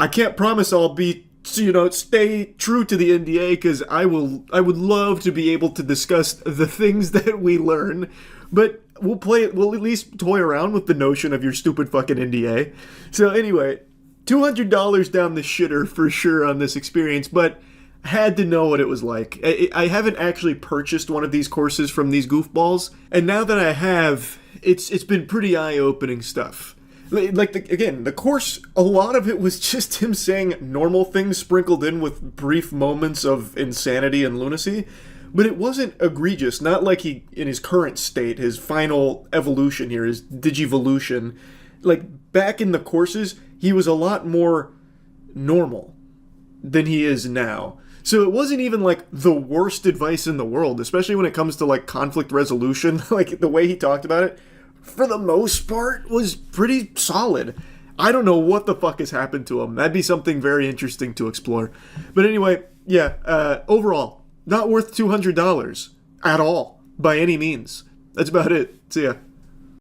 I can't promise I'll be, stay true to the NDA, because I would love to be able to discuss the things that we learn, but we'll at least toy around with the notion of your stupid fucking NDA. So anyway, $200 down the shitter for sure on this experience, but had to know what it was like. I haven't actually purchased one of these courses from these goofballs, and now that I have, it's been pretty eye-opening stuff. Like, the course, a lot of it was just him saying normal things sprinkled in with brief moments of insanity and lunacy, but it wasn't egregious, not like he, in his current state, his final evolution here, his digivolution. Like, back in the courses, he was a lot more normal than he is now. So it wasn't even like the worst advice in the world, especially when it comes to like conflict resolution. Like, the way he talked about it, for the most part, was pretty solid. I don't know what the fuck has happened to him. That'd be something very interesting to explore. But anyway, yeah, overall, not worth $200 at all, by any means. That's about it. See ya.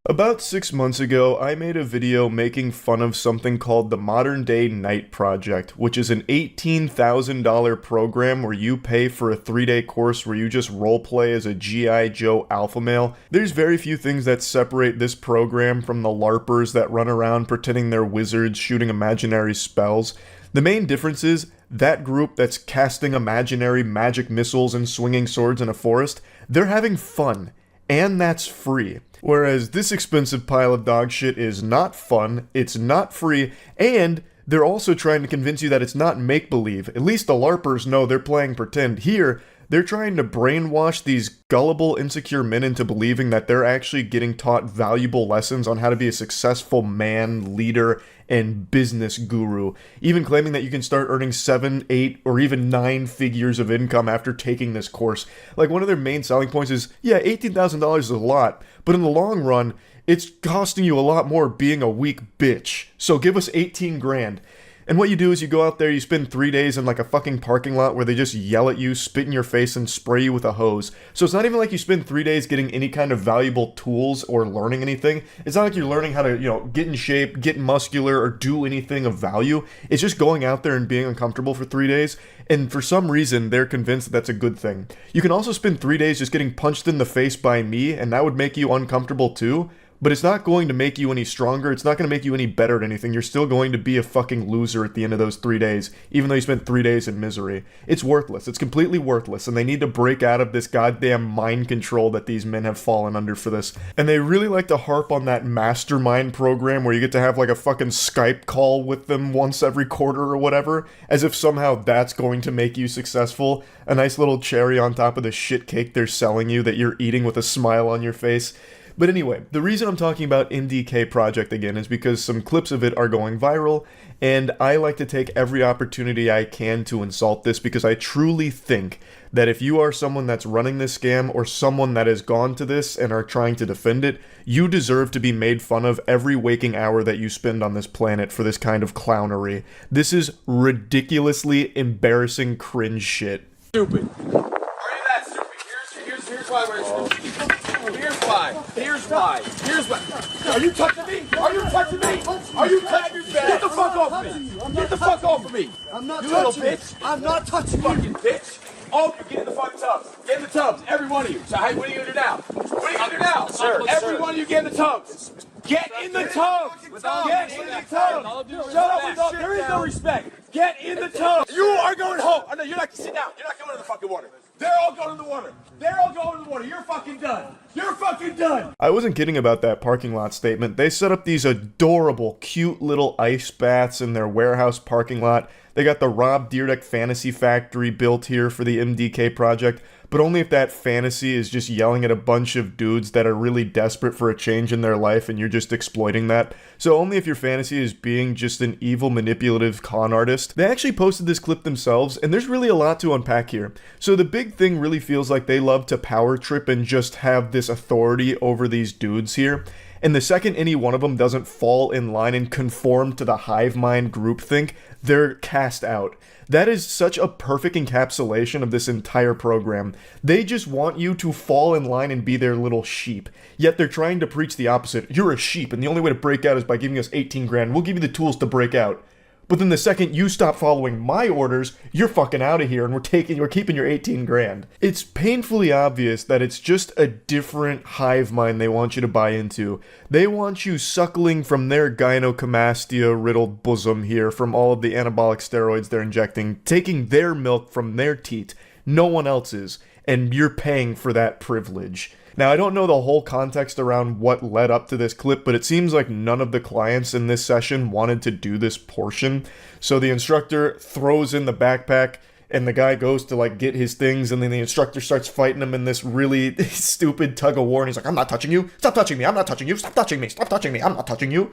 About 6 months ago, I made a video making fun of something called the Modern Day Night Project, which is an $18,000 program where you pay for a 3-day course where you just roleplay as a G.I. Joe alpha male. There's very few things that separate this program from the LARPers that run around pretending they're wizards shooting imaginary spells. The main difference is that group that's casting imaginary magic missiles and swinging swords in a forest, they're having fun, and that's free. Whereas this expensive pile of dog shit is not fun, it's not free, and they're also trying to convince you that it's not make-believe. At least the LARPers know they're playing pretend. Here, they're trying to brainwash these gullible, insecure men into believing that they're actually getting taught valuable lessons on how to be a successful man, leader, and business guru, even claiming that you can start earning 7, 8, or even 9 figures of income after taking this course. Like, one of their main selling points is, yeah, $18,000 is a lot, but in the long run, it's costing you a lot more being a weak bitch. So give us 18 grand. And what you do is you go out there, you spend 3 days in like a fucking parking lot where they just yell at you, spit in your face, and spray you with a hose. So it's not even like you spend 3 days getting any kind of valuable tools or learning anything. It's not like you're learning how to, get in shape, get muscular, or do anything of value. It's just going out there and being uncomfortable for 3 days. And for some reason, they're convinced that that's a good thing. You can also spend 3 days just getting punched in the face by me, and that would make you uncomfortable too. But it's not going to make you any stronger, it's not going to make you any better at anything, you're still going to be a fucking loser at the end of those 3 days, even though you spent 3 days in misery. It's worthless, it's completely worthless, and they need to break out of this goddamn mind control that these men have fallen under for this. And they really like to harp on that mastermind program where you get to have like a fucking Skype call with them once every quarter or whatever, as if somehow that's going to make you successful. A nice little cherry on top of the shit cake they're selling you that you're eating with a smile on your face. But anyway, the reason I'm talking about MDK Project again is because some clips of it are going viral, and I like to take every opportunity I can to insult this because I truly think that if you are someone that's running this scam or someone that has gone to this and are trying to defend it, you deserve to be made fun of every waking hour that you spend on this planet for this kind of clownery. This is ridiculously embarrassing cringe shit. Stupid. Are you that stupid? Here's why we're stupid. Here's why. Are you touching me? Are you touching me? Are you touching me? Get the fuck off me. Get the fuck off of me. I'm not you little touching bitch. you. I'm not touching you. Fucking bitch. All of you get in the fucking tubs. Get in the tubs. Every one of you. So hey, what are you gonna do now? What are you gonna do now? Sir, Every sir. one of you get in the tubs. Get in the tubs. Get in the tubs. Shut up with all. There is no respect. Get in the tubs. You are going home. Oh, no, you're not. Sit down. You're not going in the fucking water. They're all going in the water. They're all going in the water. You're fucking done. You're fucking done. I wasn't kidding about that parking lot statement. They set up these adorable, cute little ice baths in their warehouse parking lot. They got the Rob Dyrdek Fantasy Factory built here for the MDK project, but only if that fantasy is just yelling at a bunch of dudes that are really desperate for a change in their life and you're just exploiting that. So only if your fantasy is being just an evil, manipulative con artist. They actually posted this clip themselves, and there's really a lot to unpack here. So the big thing really feels like they love to power trip and just have this authority over these dudes here. And the second any one of them doesn't fall in line and conform to the hive mind groupthink, they're cast out. That is such a perfect encapsulation of this entire program. They just want you to fall in line and be their little sheep. Yet they're trying to preach the opposite. You're a sheep, and the only way to break out is by giving us 18 grand. We'll give you the tools to break out. But then the second you stop following my orders, you're fucking out of here and we're keeping your 18 grand. It's painfully obvious that it's just a different hive mind they want you to buy into. They want you suckling from their gynecomastia-riddled bosom here from all of the anabolic steroids they're injecting, taking their milk from their teat, no one else's, and you're paying for that privilege. Now, I don't know the whole context around what led up to this clip, but it seems like none of the clients in this session wanted to do this portion. So the instructor throws in the backpack, and the guy goes to, like, get his things, and then the instructor starts fighting him in this really stupid tug-of-war, and he's like, I'm not touching you. Stop touching me. I'm not touching you. Stop touching me. Stop touching me. I'm not touching you.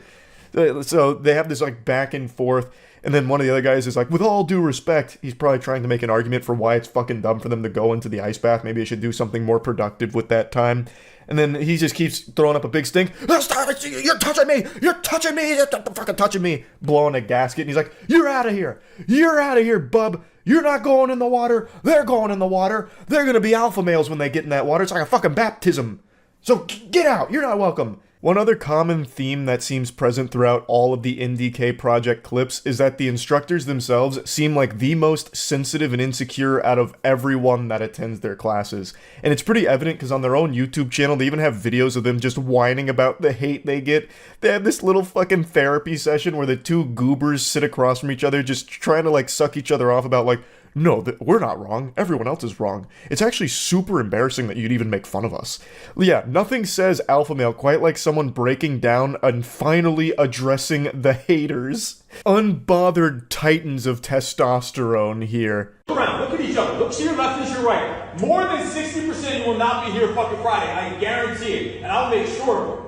So they have this, like, back and forth. And then one of the other guys is like, with all due respect, he's probably trying to make an argument for why it's fucking dumb for them to go into the ice bath. Maybe they should do something more productive with that time. And then he just keeps throwing up a big stink. Stop it! You're touching me! You're touching me! You're fucking touching me! Blowing a gasket. And he's like, you're out of here! You're out of here, bub! You're not going in the water! They're going in the water! They're gonna be alpha males when they get in that water. It's like a fucking baptism! So get out! You're not welcome! One other common theme that seems present throughout all of the NDK project clips is that the instructors themselves seem like the most sensitive and insecure out of everyone that attends their classes. And it's pretty evident because on their own YouTube channel, they even have videos of them just whining about the hate they get. They have this little fucking therapy session where the two goobers sit across from each other just trying to like suck each other off about like, no, we're not wrong. Everyone else is wrong. It's actually super embarrassing that you'd even make fun of us. Yeah, nothing says alpha male quite like someone breaking down and finally addressing the haters. Unbothered titans of testosterone here. Look around, look at each other. Look to your left and to your right. More than 60% of you will not be here fucking Friday. I guarantee it. And I'll make sure of it.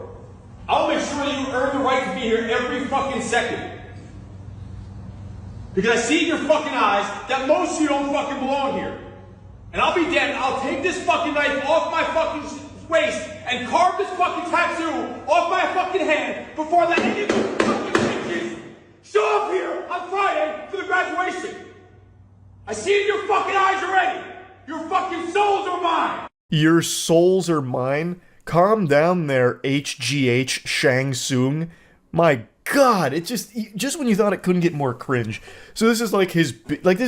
I'll make sure that you earn the right to be here every fucking second. Because I see in your fucking eyes that most of you don't fucking belong here. And I'll be damned, I'll take this fucking knife off my fucking waist and carve this fucking tattoo off my fucking hand before I let any of you fucking bitches show up here on Friday for the graduation. I see it in your fucking eyes already. Your fucking souls are mine. Your souls are mine? Calm down there, HGH Shang Tsung. My God, it's just when you thought it couldn't get more cringe. So this is like this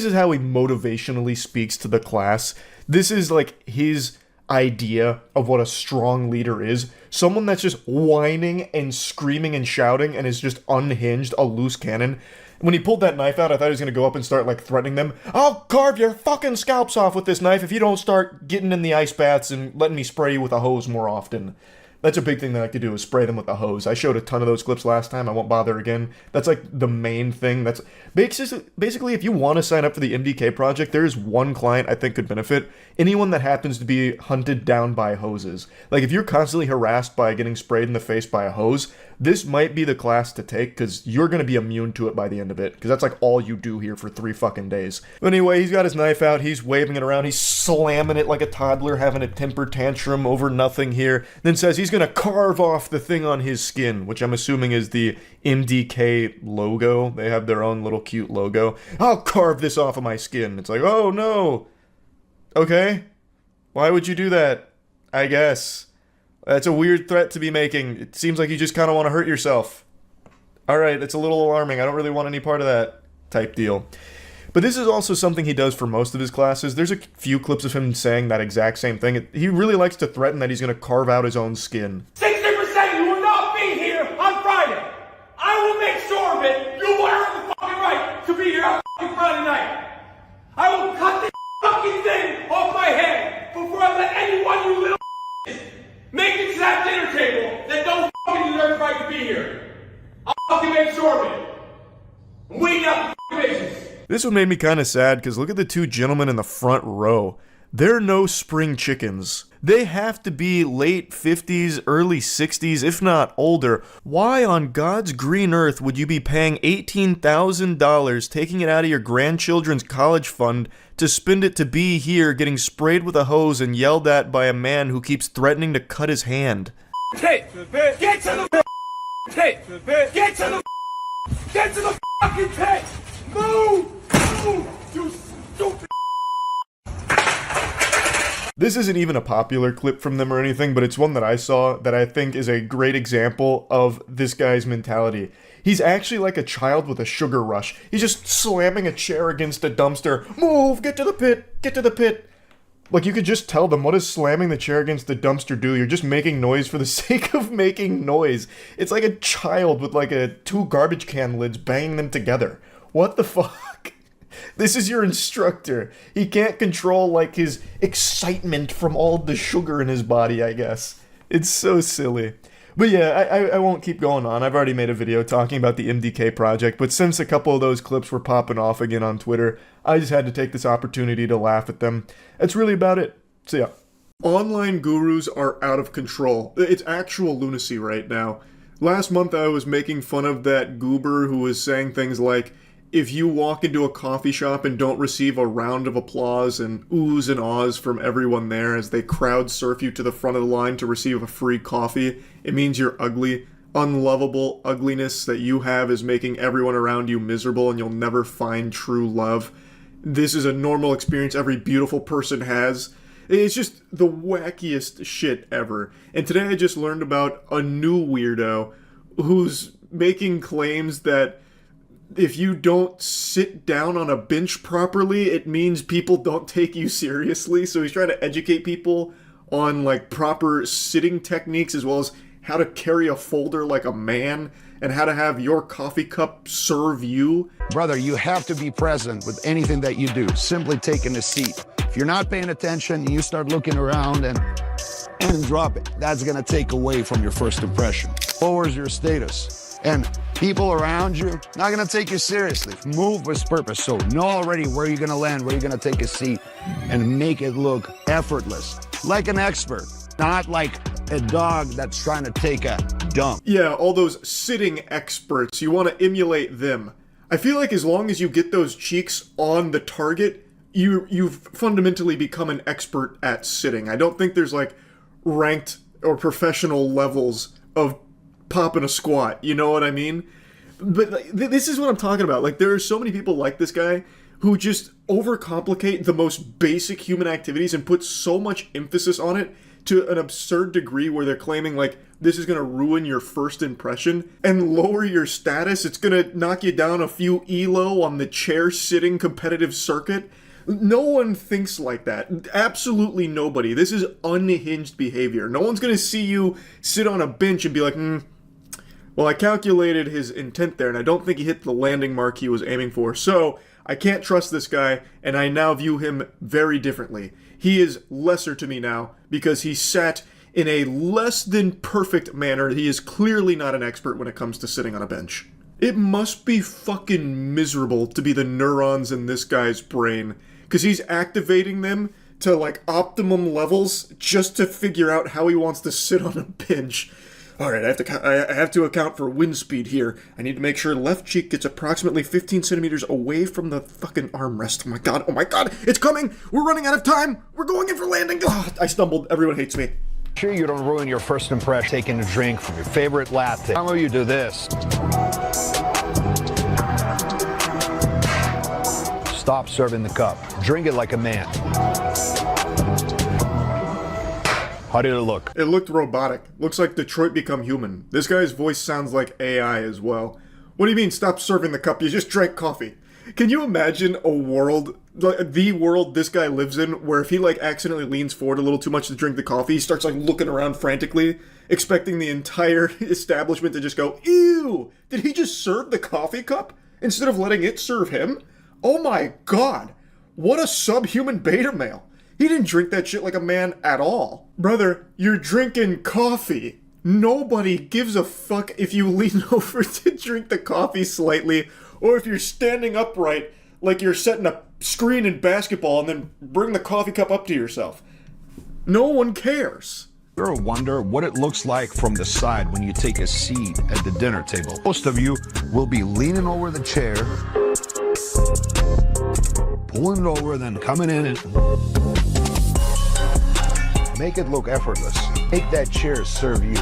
is how he motivationally speaks to the class. This is like his idea of what a strong leader is. Someone that's just whining and screaming and shouting and is just unhinged, a loose cannon. When he pulled that knife out, I thought he was going to go up and start like threatening them. I'll carve your fucking scalps off with this knife if you don't start getting in the ice baths and letting me spray you with a hose more often. That's a big thing that I like to do, is spray them with a hose. I showed a ton of those clips last time. I won't bother again. That's like the main thing. That's basically, if you want to sign up for the MDK project, there is one client I think could benefit. Anyone that happens to be hunted down by hoses. Like if you're constantly harassed by getting sprayed in the face by a hose, this might be the class to take because you're going to be immune to it by the end of it, because that's like all you do here for 3 fucking days. But anyway, he's got his knife out, he's waving it around, he's slamming it like a toddler having a temper tantrum over nothing here, then says he's going to carve off the thing on his skin, which I'm assuming is the MDK logo. They have their own little cute logo. I'll carve this off of my skin. It's like, oh no. Okay. Why would you do that? I guess. That's a weird threat to be making. It seems like you just kind of want to hurt yourself. Alright, it's a little alarming. I don't really want any part of that type deal. But this is also something he does for most of his classes. There's a few clips of him saying that exact same thing. He really likes to threaten that he's going to carve out his own skin. 60% you will not be here on Friday. I will make sure of it. You will earn the fucking right to be here on fucking Friday night. I will cut this fucking thing off my head before I let anyone you little make it to that dinner table that don't fucking deserve the right to be here. I'll fucking make sure of it. I'm waiting out the fucking business. This one made me kind of sad because look at the 2 gentlemen in the front row. They're no spring chickens. They have to be late 50s, early 60s, if not older. Why on God's green earth would you be paying $18,000, taking it out of your grandchildren's college fund, to spend it to be here getting sprayed with a hose and yelled at by a man who keeps threatening to cut his hand? Get to the pit! Get to the pit! Get to the fucking pit! Move! Move! You stupid! This isn't even a popular clip from them or anything, but it's one that I saw that I think is a great example of this guy's mentality. He's actually like a child with a sugar rush. He's just slamming a chair against a dumpster. Move! Get to the pit! Get to the pit! Like, you could just tell them, what does slamming the chair against the dumpster do? You're just making noise for the sake of making noise. It's like a child with like 2 garbage can lids banging them together. What the fuck? This is your instructor. He can't control, like, his excitement from all the sugar in his body, I guess. It's so silly. But yeah, I won't keep going on. I've already made a video talking about the MDK project, but since a couple of those clips were popping off again on Twitter, I just had to take this opportunity to laugh at them. That's really about it. So yeah. Online gurus are out of control. It's actual lunacy right now. Last month I was making fun of that goober who was saying things like, if you walk into a coffee shop and don't receive a round of applause and oohs and ahs from everyone there as they crowd surf you to the front of the line to receive a free coffee, it means you're ugly. Unlovable ugliness that you have is making everyone around you miserable and you'll never find true love. This is a normal experience every beautiful person has. It's just the wackiest shit ever. And today I just learned about a new weirdo who's making claims that if you don't sit down on a bench properly, it means people don't take you seriously. So he's trying to educate people on like proper sitting techniques as well as how to carry a folder like a man and how to have your coffee cup serve you. Brother, you have to be present with anything that you do. Simply taking a seat. If you're not paying attention, you start looking around and drop it. That's gonna take away from your first impression. Lowers your status. And people around you, not gonna take you seriously. Move with purpose. So know already where you're gonna land, where you're gonna take a seat, and make it look effortless. Like an expert, not like a dog that's trying to take a dump. Yeah, all those sitting experts, you want to emulate them. I feel like as long as you get those cheeks on the target, you've fundamentally become an expert at sitting. I don't think there's like ranked or professional levels of popping a squat, you know what I mean? But like, this is what I'm talking about. Like, there are so many people like this guy who just overcomplicate the most basic human activities and put so much emphasis on it to an absurd degree where they're claiming like this is going to ruin your first impression and lower your status. It's going to knock you down a few elo on the chair sitting competitive circuit. No one thinks like that. Absolutely nobody. This is unhinged behavior. No one's going to see you sit on a bench and be like, well, I calculated his intent there, and I don't think he hit the landing mark he was aiming for, so I can't trust this guy, and I now view him very differently. He is lesser to me now, because he sat in a less than perfect manner. He is clearly not an expert when it comes to sitting on a bench. It must be fucking miserable to be the neurons in this guy's brain, because he's activating them to, like, optimum levels just to figure out how he wants to sit on a bench. All right, I have to account for wind speed here. I need to make sure left cheek gets approximately 15 centimeters away from the fucking armrest. Oh my god, it's coming! We're running out of time! We're going in for landing! Oh, I stumbled. Everyone hates me. Sure you don't ruin your first impression taking a drink from your favorite latte. How about you do this? Stop serving the cup. Drink it like a man. How did it look? It looked robotic. Looks like Detroit Become Human. This guy's voice sounds like AI as well. What do you mean, stop serving the cup? You just drank coffee. Can you imagine a world, the world this guy lives in, where if he like accidentally leans forward a little too much to drink the coffee, he starts like looking around frantically, expecting the entire establishment to just go, ew, did he just serve the coffee cup instead of letting it serve him? Oh my god, what a subhuman beta male. He didn't drink that shit like a man at all. Brother, you're drinking coffee. Nobody gives a fuck if you lean over to drink the coffee slightly, or if you're standing upright like you're setting a screen in basketball and then bring the coffee cup up to yourself. No one cares. You ever wonder what it looks like from the side when you take a seat at the dinner table? Most of you will be leaning over the chair, pulling it over, then coming in and make it look effortless. Make that chair serve you.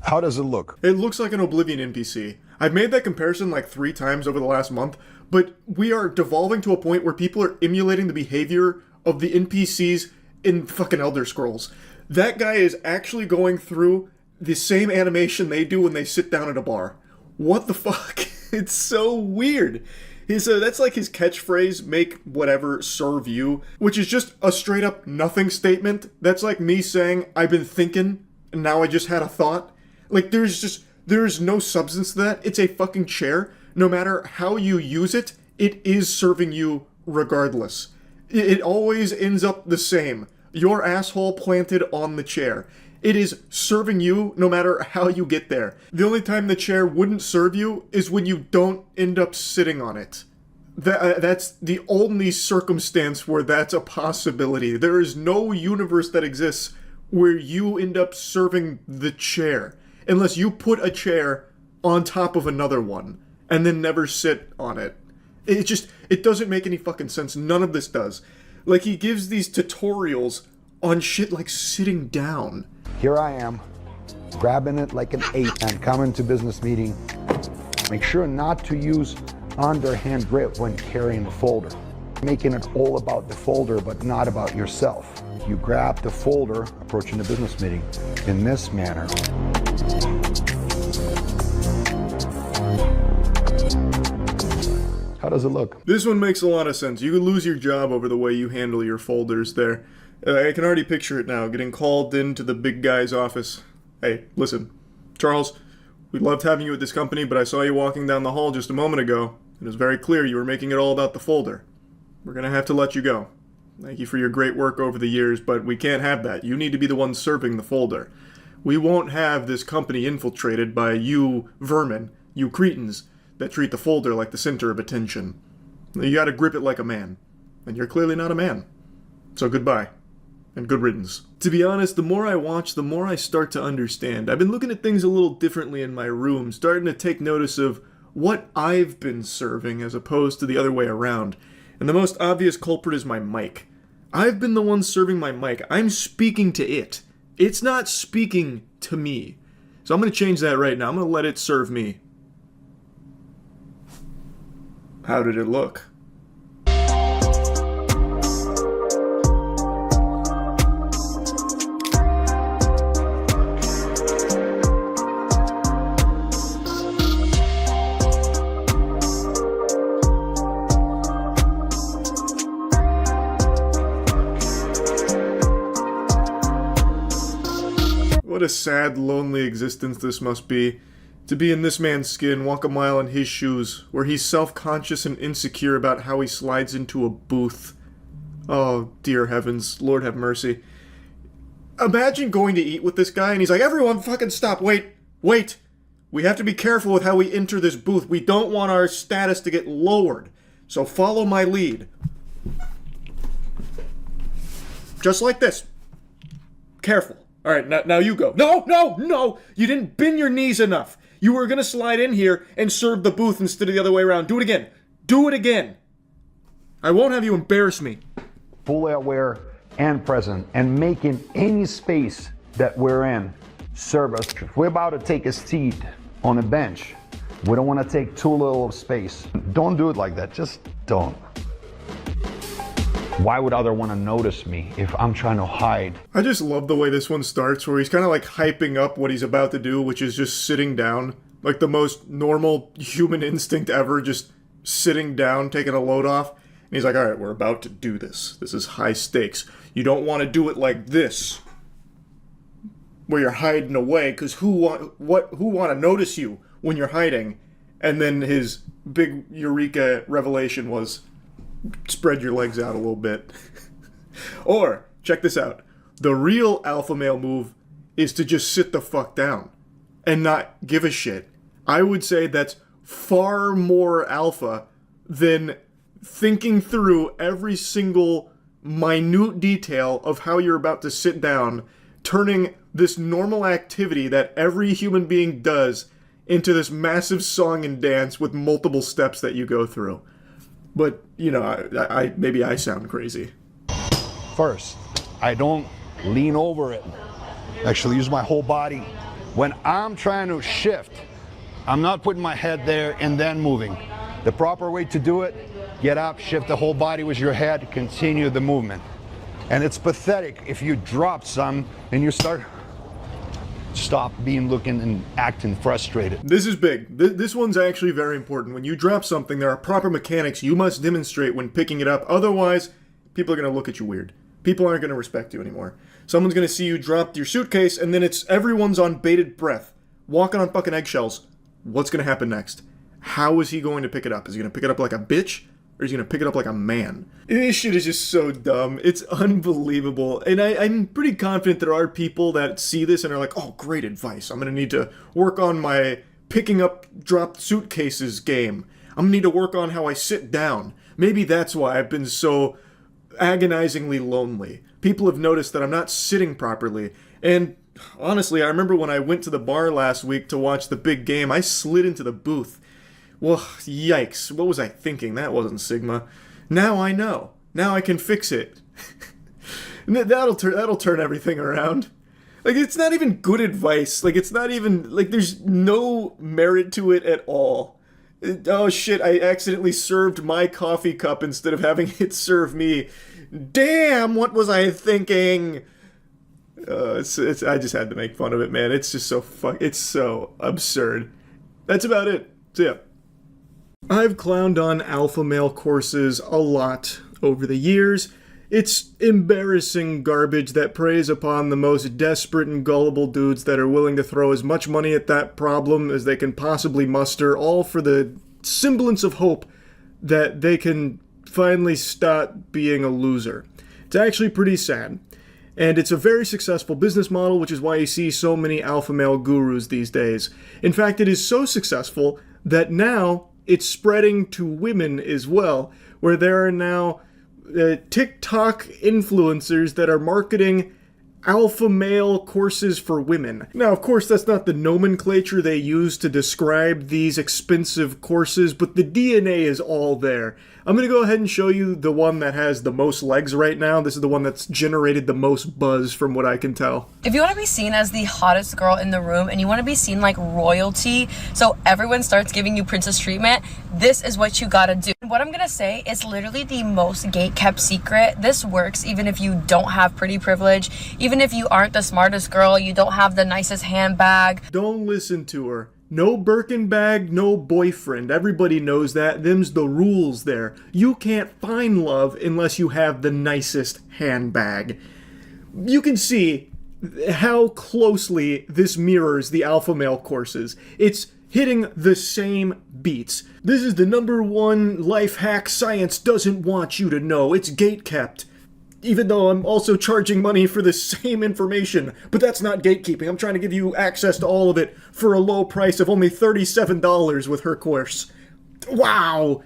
How does it look? It looks like an Oblivion NPC. I've made that comparison like 3 times over the last month, but we are devolving to a point where people are emulating the behavior of the NPCs in fucking Elder Scrolls. That guy is actually going through the same animation they do when they sit down at a bar. What the fuck? It's so weird. That's like his catchphrase, make whatever serve you, which is just a straight up nothing statement. That's like me saying, I've been thinking, and now I just had a thought. Like, there's no substance to that. It's a fucking chair. No matter how you use it, it is serving you regardless. It always ends up the same. Your asshole planted on the chair. It is serving you no matter how you get there. The only time the chair wouldn't serve you is when you don't end up sitting on it. That's the only circumstance where that's a possibility. There is no universe that exists where you end up serving the chair. Unless you put a chair on top of another one and then never sit on it. It doesn't make any fucking sense. None of this does. Like, he gives these tutorials on shit like sitting down. Here I am, grabbing it like an ape and coming to business meeting. Make sure not to use underhand grip when carrying the folder. Making it all about the folder, but not about yourself. You grab the folder, approaching the business meeting, in this manner. How does it look? This one makes a lot of sense. You could lose your job over the way you handle your folders there. I can already picture it now, getting called into the big guy's office. Hey, listen, Charles, we loved having you at this company, but I saw you walking down the hall just a moment ago, and it was very clear you were making it all about the folder. We're gonna have to let you go. Thank you for your great work over the years, but we can't have that. You need to be the one serving the folder. We won't have this company infiltrated by you vermin, you cretins, that treat the folder like the center of attention. You gotta grip it like a man. And you're clearly not a man. So goodbye. And good riddance. To be honest, the more I watch, the more I start to understand. I've been looking at things a little differently in my room, starting to take notice of what I've been serving as opposed to the other way around. And the most obvious culprit is my mic. I've been the one serving my mic. I'm speaking to it. It's not speaking to me. So I'm going to change that right now. I'm going to let it serve me. How did it look? What a sad, lonely existence this must be. To be in this man's skin, walk a mile in his shoes, where he's self-conscious and insecure about how he slides into a booth. Oh, dear heavens, Lord have mercy. Imagine going to eat with this guy and he's like, everyone fucking stop, wait. We have to be careful with how we enter this booth. We don't want our status to get lowered. So follow my lead. Just like this. Careful. All right, now you go. No! You didn't bend your knees enough. You were going to slide in here and serve the booth instead of the other way around. Do it again. Do it again. I won't have you embarrass me. Fully aware and present, and making any space that we're in serve us. If we're about to take a seat on a bench, we don't want to take too little of space. Don't do it like that. Just don't. Why would other want to notice me if I'm trying to hide? I just love the way this one starts, where he's kind of like hyping up what he's about to do, which is just sitting down. Like the most normal human instinct ever, just sitting down, taking a load off. And he's like, all right, we're about to do this. This is high stakes. You don't want to do it like this, where you're hiding away, because who want to notice you when you're hiding? And then his big eureka revelation was, spread your legs out a little bit. Or, check this out. The real alpha male move is to just sit the fuck down and not give a shit. I would say that's far more alpha than thinking through every single minute detail of how you're about to sit down, turning this normal activity that every human being does into this massive song and dance with multiple steps that you go through. But, you know, I maybe I sound crazy. First, I don't lean over it. Actually use my whole body. When I'm trying to shift, I'm not putting my head there and then moving. The proper way to do it, get up, shift the whole body with your head, continue the movement. And it's pathetic if you drop some and you stop looking and acting frustrated. This is big. This one's actually very important. When you drop something, there are proper mechanics you must demonstrate when picking it up. Otherwise, people are going to look at you weird. People aren't going to respect you anymore. Someone's going to see you drop your suitcase, and then everyone's on bated breath, walking on fucking eggshells. What's going to happen next? How is he going to pick it up? Is he going to pick it up like a bitch? Or is he going to pick it up like a man? This shit is just so dumb. It's unbelievable. And I'm pretty confident there are people that see this and are like, oh, great advice. I'm going to need to work on my picking up dropped suitcases game. I'm going to need to work on how I sit down. Maybe that's why I've been so agonizingly lonely. People have noticed that I'm not sitting properly. And honestly, I remember when I went to the bar last week to watch the big game, I slid into the booth. Well, yikes. What was I thinking? That wasn't Sigma. Now I know. Now I can fix it. That'll turn everything around. Like, it's not even good advice. Like, it's not even, like, there's no merit to it at all. Oh shit, I accidentally served my coffee cup instead of having it serve me. Damn, what was I thinking? I just had to make fun of it, man. It's just so it's so absurd. That's about it. So yeah. I've clowned on alpha male courses a lot over the years. It's embarrassing garbage that preys upon the most desperate and gullible dudes that are willing to throw as much money at that problem as they can possibly muster, all for the semblance of hope that they can finally stop being a loser. It's actually pretty sad. And it's a very successful business model, which is why you see so many alpha male gurus these days. In fact, it is so successful that now it's spreading to women as well, where there are now TikTok influencers that are marketing alpha male courses for women. Now, of course, that's not the nomenclature they use to describe these expensive courses, but the DNA is all there. I'm going to go ahead and show you the one that has the most legs right now. This is the one that's generated the most buzz from what I can tell. If you want to be seen as the hottest girl in the room and you want to be seen like royalty, so everyone starts giving you princess treatment, this is what you gotta do. What I'm gonna say is literally the most gate-kept secret. This works even if you don't have pretty privilege, even if you aren't the smartest girl, you don't have the nicest handbag. Don't listen to her. No Birkin bag, no boyfriend. Everybody knows that. Them's the rules there. You can't find love unless you have the nicest handbag. You can see how closely this mirrors the alpha male courses. It's hitting the same beats. This is the #1 life hack science doesn't want you to know. It's gatekept. Even though I'm also charging money for the same information. But that's not gatekeeping. I'm trying to give you access to all of it for a low price of only $37 with her course. Wow!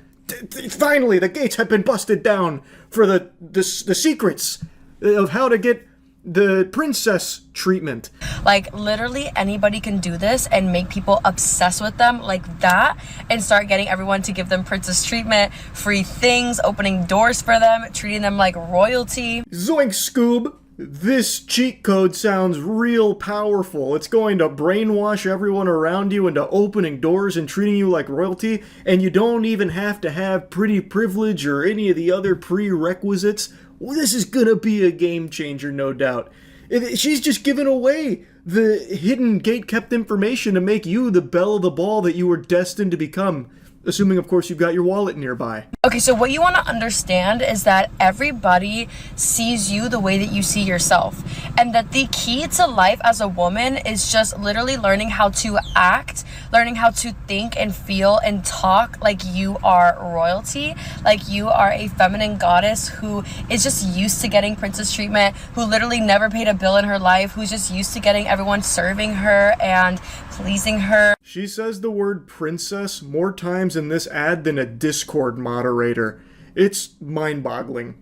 Finally, the gates have been busted down for the secrets. of how to get the princess treatment. Like, literally anybody can do this and make people obsessed with them like that and start getting everyone to give them princess treatment, free things, opening doors for them, treating them like royalty. Zoink, Scoob! This cheat code sounds real powerful. It's going to brainwash everyone around you into opening doors and treating you like royalty, and you don't even have to have pretty privilege or any of the other prerequisites. Well, this is gonna be a game changer, no doubt. She's just giving away the hidden gate-kept information to make you the belle of the ball that you were destined to become. Assuming, of course, you've got your wallet nearby. Okay, so what you want to understand is that everybody sees you the way that you see yourself. And that the key to life as a woman is just literally learning how to act, learning how to think and feel and talk like you are royalty, like you are a feminine goddess who is just used to getting princess treatment, who literally never paid a bill in her life, who's just used to getting everyone serving her and pleasing her. She says the word princess more times in this ad than a Discord moderator. It's mind-boggling.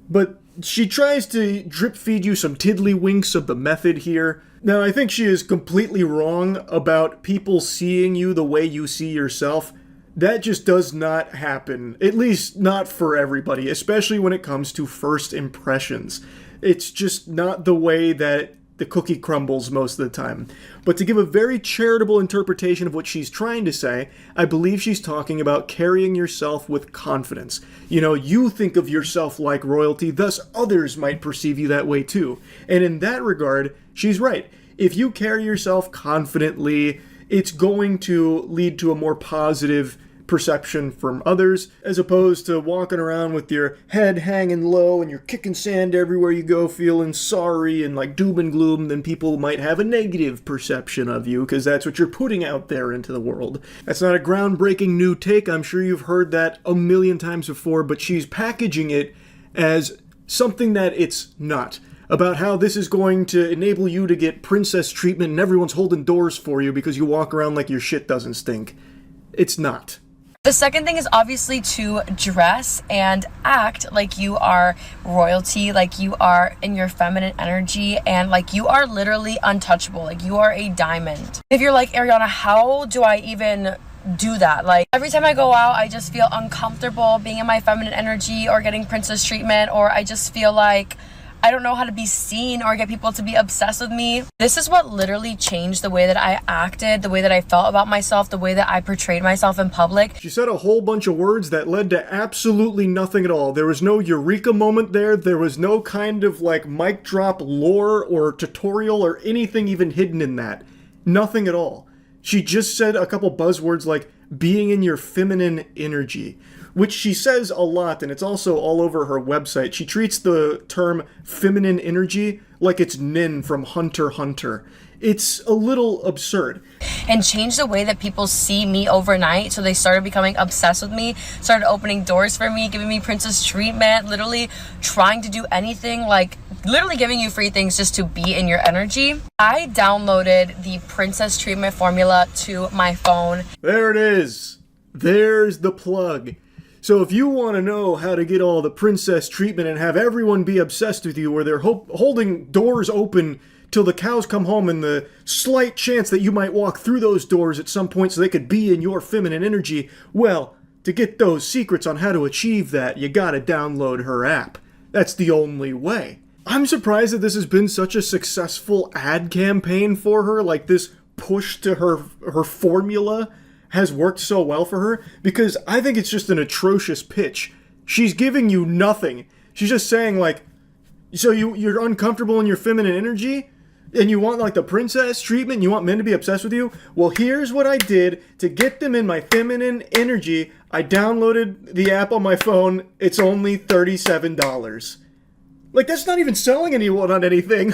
But she tries to drip feed you some tiddlywinks of the method here. Now, I think she is completely wrong about people seeing you the way you see yourself. That just does not happen, at least not for everybody, especially when it comes to first impressions. It's just not the way that the cookie crumbles most of the time. But to give a very charitable interpretation of what she's trying to say, I believe she's talking about carrying yourself with confidence. You know, you think of yourself like royalty, thus others might perceive you that way too. And in that regard, she's right. If you carry yourself confidently, it's going to lead to a more positive perception from others, as opposed to walking around with your head hanging low and you're kicking sand everywhere you go, feeling sorry and like doom and gloom. Then people might have a negative perception of you because that's what you're putting out there into the world. That's not a groundbreaking new take. I'm sure you've heard that a million times before, but she's packaging it as something that it's not. About how this is going to enable you to get princess treatment and everyone's holding doors for you because you walk around like your shit doesn't stink. It's not. The second thing is obviously to dress and act like you are royalty, like you are in your feminine energy, and like you are literally untouchable, like you are a diamond. If you're like, Ariana, how do I even do that? Like, every time I go out, I just feel uncomfortable being in my feminine energy or getting princess treatment, or I just feel like I don't know how to be seen or get people to be obsessed with me. This is what literally changed the way that I acted, the way that I felt about myself, the way that I portrayed myself in public. She said a whole bunch of words that led to absolutely nothing at all. There was no eureka moment there. There was no kind of like mic drop lore or tutorial or anything even hidden in that. Nothing at all. She just said a couple buzzwords like being in your feminine energy, which she says a lot, and it's also all over her website. She treats the term feminine energy like it's Nin from Hunter x Hunter. It's a little absurd. And changed the way that people see me overnight, so they started becoming obsessed with me, started opening doors for me, giving me princess treatment, literally trying to do anything, like literally giving you free things just to be in your energy. I downloaded the princess treatment formula to my phone. There it is. There's the plug. So if you want to know how to get all the princess treatment and have everyone be obsessed with you, where they're holding doors open till the cows come home and the slight chance that you might walk through those doors at some point so they could be in your feminine energy, well, to get those secrets on how to achieve that, you gotta download her app. That's the only way. I'm surprised that this has been such a successful ad campaign for her, like this push to her formula has worked so well for her, because I think it's just an atrocious pitch. She's giving you nothing. She's just saying like, so you're uncomfortable in your feminine energy and you want like the princess treatment, you want men to be obsessed with you? Well, here's what I did to get them in my feminine energy. I downloaded the app on my phone. It's only $37. Like, that's not even selling anyone on anything.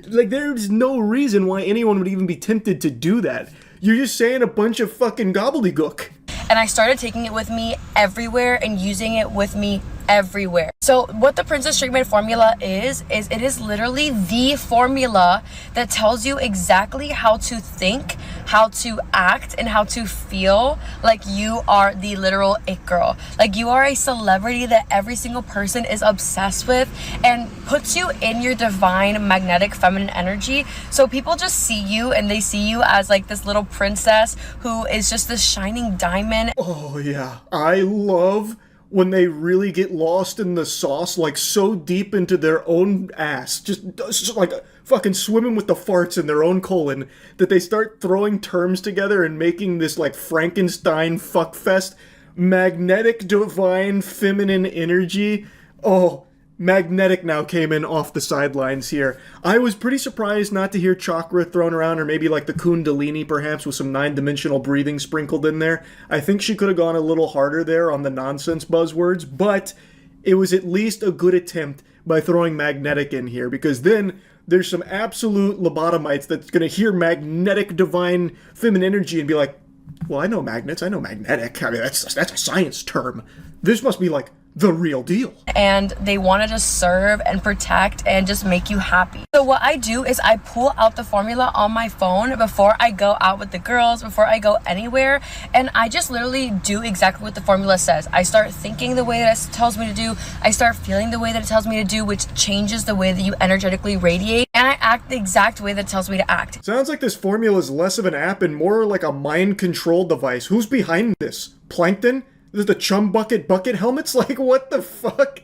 There's no reason why anyone would even be tempted to do that. You're just saying a bunch of fucking gobbledygook. And I started taking it with me everywhere and using it with me everywhere. So what the Princess Treatment formula is it is literally the formula that tells you exactly how to think, how to act, and how to feel like you are the literal it girl. Like you are a celebrity that every single person is obsessed with, and puts you in your divine magnetic feminine energy. So people just see you and they see you as like this little princess who is just this shining diamond. Oh yeah, I love when they really get lost in the sauce, like so deep into their own ass, just like fucking swimming with the farts in their own colon, that they start throwing terms together and making this like Frankenstein fuckfest. Magnetic divine feminine energy. Oh, Magnetic now came in off the sidelines here. I was pretty surprised not to hear chakra thrown around, or maybe like the kundalini perhaps with some 9-dimensional breathing sprinkled in there. I think she could have gone a little harder there on the nonsense buzzwords, but it was at least a good attempt by throwing magnetic in here, because then there's some absolute lobotomites that's going to hear magnetic divine feminine energy and be like, well, I know magnets, I know magnetic. I mean, that's a science term. This must be like the real deal. And they want to just serve and protect and just make you happy. So what I do is I pull out the formula on my phone before I go out with the girls, before I go anywhere, and I just literally do exactly what the formula says. I start thinking the way that it tells me to do, I start feeling the way that it tells me to do, which changes the way that you energetically radiate, and I act the exact way that it tells me to act. Sounds like this formula is less of an app and more like a mind control device. Who's behind this? Plankton? Is it the Chum Bucket helmets? Like, what the fuck?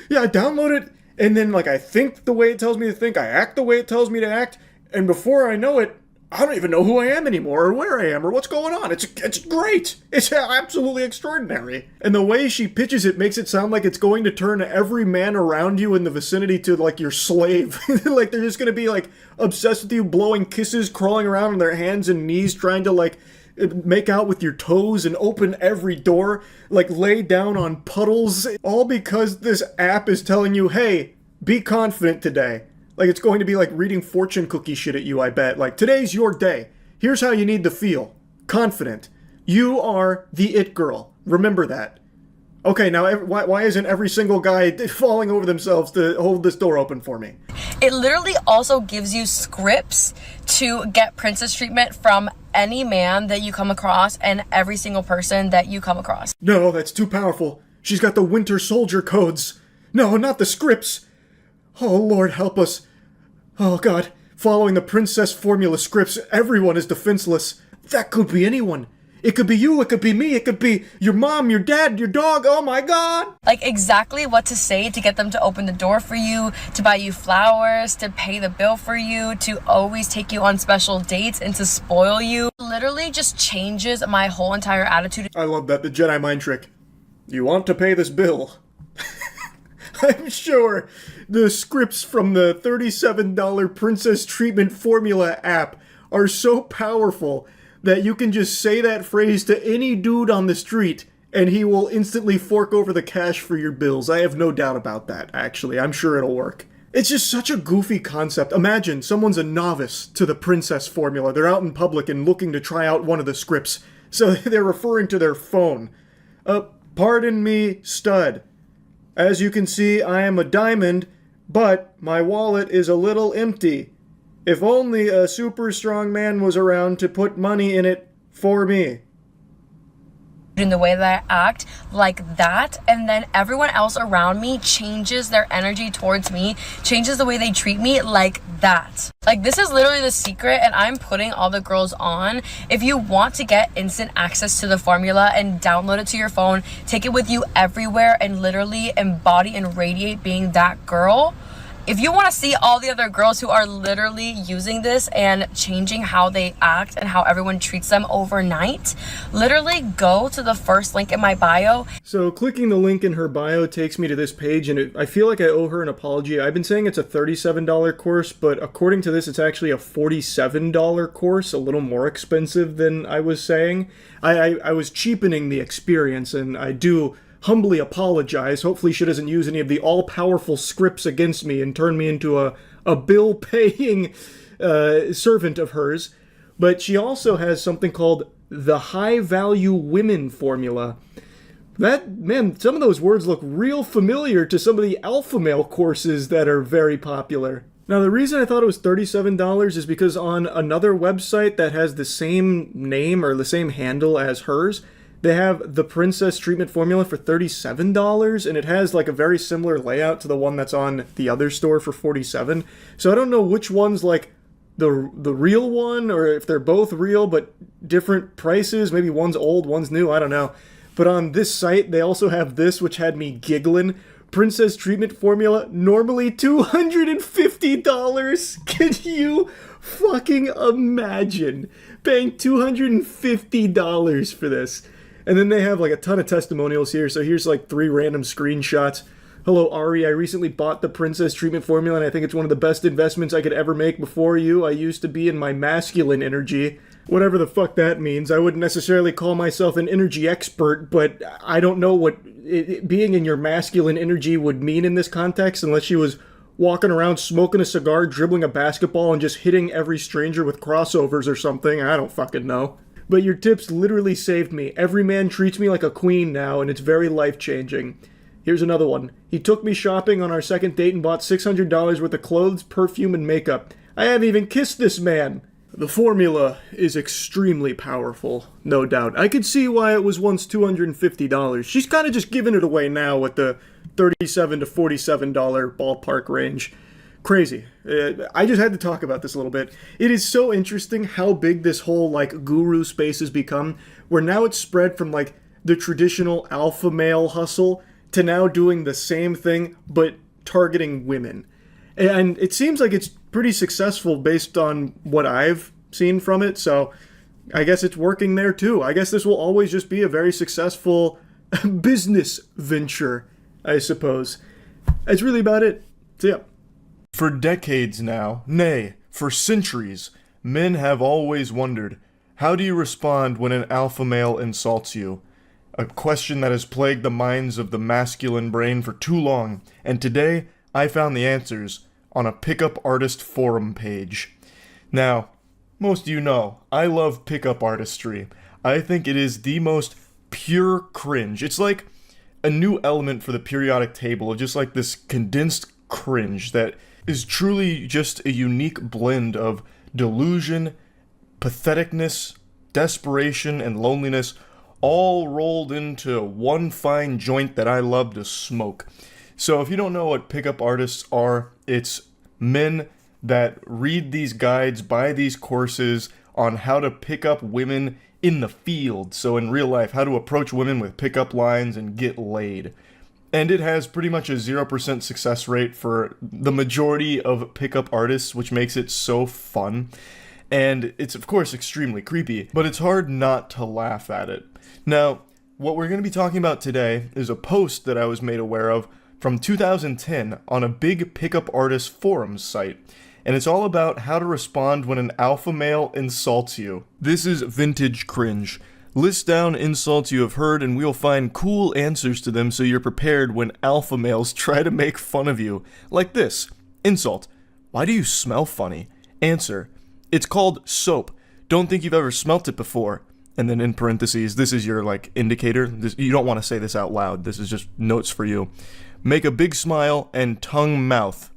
Yeah, I download it, and then, like, I think the way it tells me to think, I act the way it tells me to act, and before I know it, I don't even know who I am anymore, or where I am, or what's going on. It's great. It's absolutely extraordinary. And the way she pitches it makes it sound like it's going to turn every man around you in the vicinity to, like, your slave. Like, they're just gonna be, like, obsessed with you, blowing kisses, crawling around on their hands and knees, trying to, like, make out with your toes and open every door, like lay down on puddles, all because this app is telling you, hey, be confident today. Like it's going to be like reading fortune cookie shit at you, I bet. Like, today's your day. Here's how you need to feel. Confident. You are the it girl. Remember that. Okay, now why isn't every single guy falling over themselves to hold this door open for me? It literally also gives you scripts to get princess treatment from any man that you come across and every single person that you come across. No, that's too powerful. She's got the Winter Soldier codes. No, not the scripts. Oh, Lord, help us. Oh, God. Following the princess formula scripts, everyone is defenseless. That could be anyone. It could be you, it could be me, it could be your mom, your dad, your dog, oh my God! Like exactly what to say to get them to open the door for you, to buy you flowers, to pay the bill for you, to always take you on special dates and to spoil you. Literally just changes my whole entire attitude. I love that, the Jedi mind trick. You want to pay this bill? I'm sure the scripts from the $37 Princess Treatment Formula app are so powerful that you can just say that phrase to any dude on the street and he will instantly fork over the cash for your bills. I have no doubt about that, actually. I'm sure it'll work. It's just such a goofy concept. Imagine someone's a novice to the princess formula. They're out in public and looking to try out one of the scripts. So they're referring to their phone. Pardon me, stud. As you can see, I am a diamond, but my wallet is a little empty. If only a super strong man was around to put money in it for me. In the way that I act like that, and then everyone else around me changes their energy towards me, changes the way they treat me like that. Like this is literally the secret, and I'm putting all the girls on. If you want to get instant access to the formula and download it to your phone, take it with you everywhere and literally embody and radiate being that girl. If you want to see all the other girls who are literally using this and changing how they act and how everyone treats them overnight, literally go to the first link in my bio. So clicking the link in her bio takes me to this page, and I feel like I owe her an apology. I've been saying it's a $37 course, but according to this, it's actually a $47 course, a little more expensive than I was saying. I was cheapening the experience, and I do humbly apologize. Hopefully she doesn't use any of the all-powerful scripts against me and turn me into a bill-paying servant of hers. But she also has something called the High Value Women Formula, Man, some of those words look real familiar to some of the alpha male courses that are very popular. Now, the reason I thought it was $37 is because on another website that has the same name or the same handle as hers, they have the Princess treatment formula for $37, and it has like a very similar layout to the one that's on the other store for $47. So I don't know which one's like the real one, or if they're both real but different prices. Maybe one's old, one's new, I don't know. But on this site, they also have this, which had me giggling. Princess treatment formula, normally $250. Can you fucking imagine paying $250 for this? And then they have like a ton of testimonials here. So here's like 3 random screenshots. Hello, Ari. I recently bought the Princess treatment formula, and I think it's one of the best investments I could ever make before you. I used to be in my masculine energy. Whatever the fuck that means. I wouldn't necessarily call myself an energy expert, but I don't know what being in your masculine energy would mean in this context unless she was walking around smoking a cigar, dribbling a basketball, and just hitting every stranger with crossovers or something. I don't fucking know. But your tips literally saved me. Every man treats me like a queen now, and it's very life-changing. Here's another one. He took me shopping on our second date and bought $600 worth of clothes, perfume, and makeup. I haven't even kissed this man. The formula is extremely powerful, no doubt. I could see why it was once $250. She's kind of just giving it away now with the $37 to $47 ballpark range. Crazy. I just had to talk about this a little bit. It is so interesting how big this whole like guru space has become, where now it's spread from like the traditional alpha male hustle to now doing the same thing but targeting women. And it seems like it's pretty successful based on what I've seen from it, so I guess it's working there too. I guess this will always just be a very successful business venture, I suppose. That's really about it. So yeah. For decades now, nay, for centuries, men have always wondered, how do you respond when an alpha male insults you? A question that has plagued the minds of the masculine brain for too long, and today I found the answers on a pickup artist forum page. Now, most of you know, I love pickup artistry. I think it is the most pure cringe. It's like a new element for the periodic table of just like this condensed cringe that is truly just a unique blend of delusion, patheticness, desperation, and loneliness, all rolled into one fine joint that I love to smoke. So if you don't know what pickup artists are, it's men that read these guides, buy these courses on how to pick up women in the field. So in real life, how to approach women with pickup lines and get laid. And it has pretty much a 0% success rate for the majority of pickup artists, which makes it so fun. And it's of course extremely creepy, but it's hard not to laugh at it. Now, what we're going to be talking about today is a post that I was made aware of from 2010 on a big pickup artist forums site, and it's all about how to respond when an alpha male insults you. This is vintage cringe. List down insults you have heard and we'll find cool answers to them so you're prepared when alpha males try to make fun of you. Like this. Insult. Why do you smell funny? Answer. It's called soap. Don't think you've ever smelt it before. And then in parentheses, this is your like indicator. You don't want to say this out loud. This is just notes for you. Make a big smile and tongue mouth.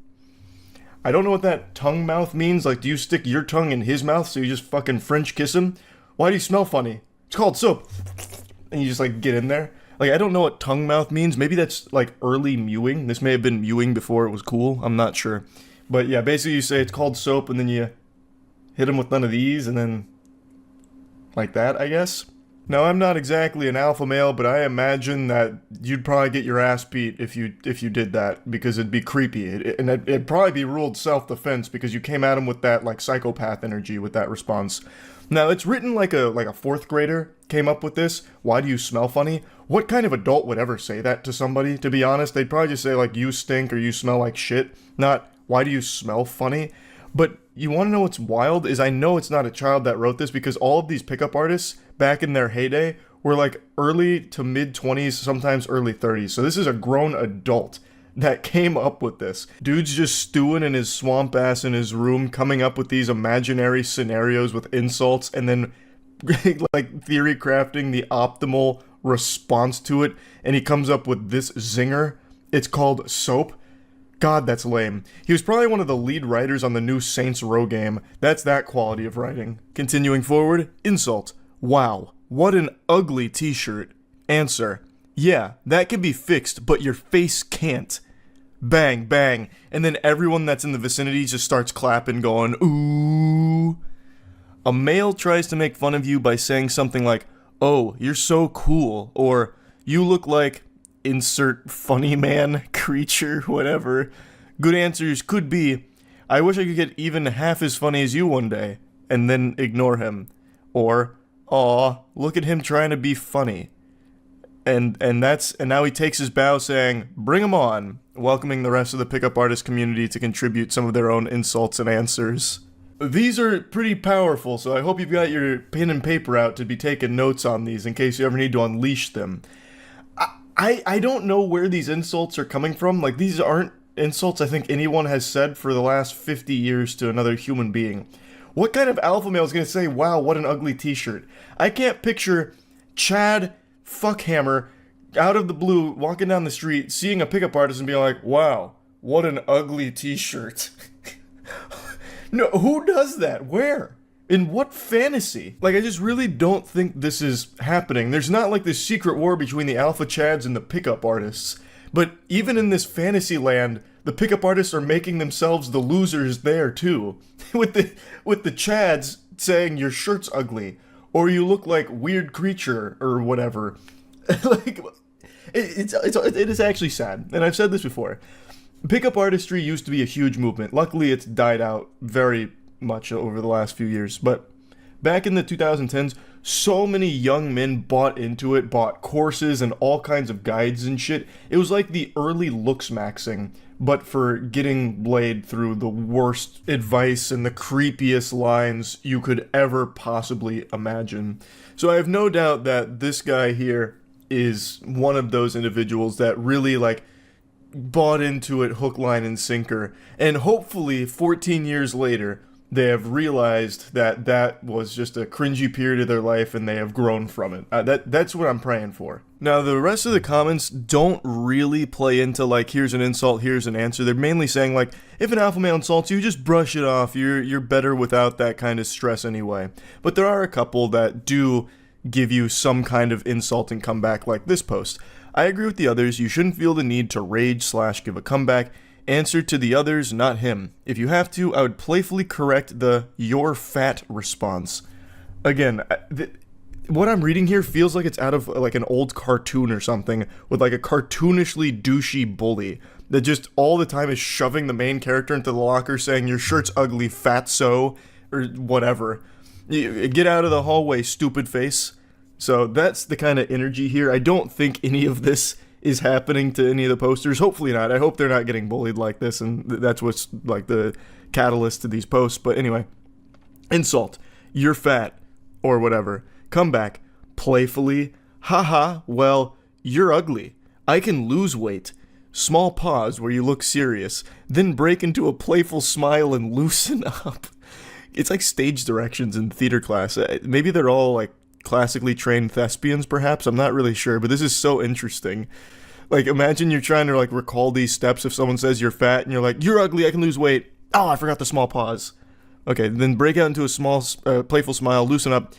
I don't know what that tongue mouth means. Like, do you stick your tongue in his mouth so you just fucking French kiss him? Why do you smell funny? It's called soap. And you just like get in there. Like, I don't know what tongue mouth means. Maybe that's like early mewing. This may have been mewing before it was cool. I'm not sure. But yeah, basically you say it's called soap and then you hit him with none of these and then like that, I guess. Now, I'm not exactly an alpha male, but I imagine that you'd probably get your ass beat if you did that, because it'd be creepy. And it'd probably be ruled self-defense because you came at him with that like psychopath energy with that response. Now, it's written like a fourth grader came up with this. Why do you smell funny? What kind of adult would ever say that to somebody, to be honest? They'd probably just say like, you stink or you smell like shit, not why do you smell funny? But you want to know what's wild is I know it's not a child that wrote this, because all of these pickup artists back in their heyday were like early to mid 20s, sometimes early 30s. So this is a grown adult that came up with this. Dude's just stewing in his swamp ass in his room, coming up with these imaginary scenarios with insults and then like theory crafting the optimal response to it, and he comes up with this zinger. It's called Soap. God, that's lame. He was probably one of the lead writers on the new Saints Row game. That's that quality of writing. Continuing forward, insult. Wow, what an ugly t-shirt. Answer. Yeah, that can be fixed, but your face can't. Bang, bang, and then everyone that's in the vicinity just starts clapping, going, ooh. A male tries to make fun of you by saying something like, oh, you're so cool, or you look like, insert funny man, creature, whatever. Good answers could be, I wish I could get even half as funny as you one day, and then ignore him. Or, aw, look at him trying to be funny. And now he takes his bow saying, bring him on, welcoming the rest of the pickup artist community to contribute some of their own insults and answers. These are pretty powerful, so I hope you've got your pen and paper out to be taking notes on these in case you ever need to unleash them. I don't know where these insults are coming from. Like, these aren't insults I think anyone has said for the last 50 years to another human being. What kind of alpha male is going to say, wow, what an ugly t-shirt? I can't picture Chad Fuckhammer out of the blue walking down the street, seeing a pickup artist and being like, wow, what an ugly t-shirt. No, who does that? Where? In what fantasy? Like, I just really don't think this is happening. There's not like this secret war between the alpha chads and the pickup artists. But even in this fantasy land, the pickup artists are making themselves the losers there too. with the chads saying your shirt's ugly, or you look like weird creature, or whatever. Like, it is actually sad, and I've said this before. Pickup artistry used to be a huge movement. Luckily, it's died out very much over the last few years, but back in the 2010s, so many young men bought into it, bought courses and all kinds of guides and shit. It was like the early looks maxing, but for getting laid through the worst advice and the creepiest lines you could ever possibly imagine. So I have no doubt that this guy here is one of those individuals that really, like, bought into it hook, line, and sinker. And hopefully, 14 years later, they have realized that that was just a cringy period of their life and they have grown from it. That's what I'm praying for. Now, the rest of the comments don't really play into, like, here's an insult, here's an answer. They're mainly saying, like, if an alpha male insults you, just brush it off. You're better without that kind of stress anyway. But there are a couple that do give you some kind of insult and comeback, like this post. I agree with the others. You shouldn't feel the need to rage/give a comeback. Answer to the others, not him. If you have to, I would playfully correct the "you're fat" response. Again, what I'm reading here feels like it's out of like an old cartoon or something, with like a cartoonishly douchey bully that just all the time is shoving the main character into the locker saying, your shirt's ugly, fatso, or whatever. Get out of the hallway, stupid face. So that's the kind of energy here. I don't think any of this is happening to any of the posters. Hopefully not. I hope they're not getting bullied like this, and that's what's like the catalyst to these posts. But anyway, insult, you're fat, or whatever. Comeback, playfully, haha, well, you're ugly. I can lose weight. Small pause where you look serious, then break into a playful smile and loosen up. It's like stage directions in theater class. Maybe they're all like classically trained thespians, perhaps. I'm not really sure, but this is so interesting. Like, imagine you're trying to like recall these steps if someone says you're fat and you're like, you're ugly, I can lose weight. Oh, I forgot the small pause. Okay, then break out into a small, playful smile, loosen up.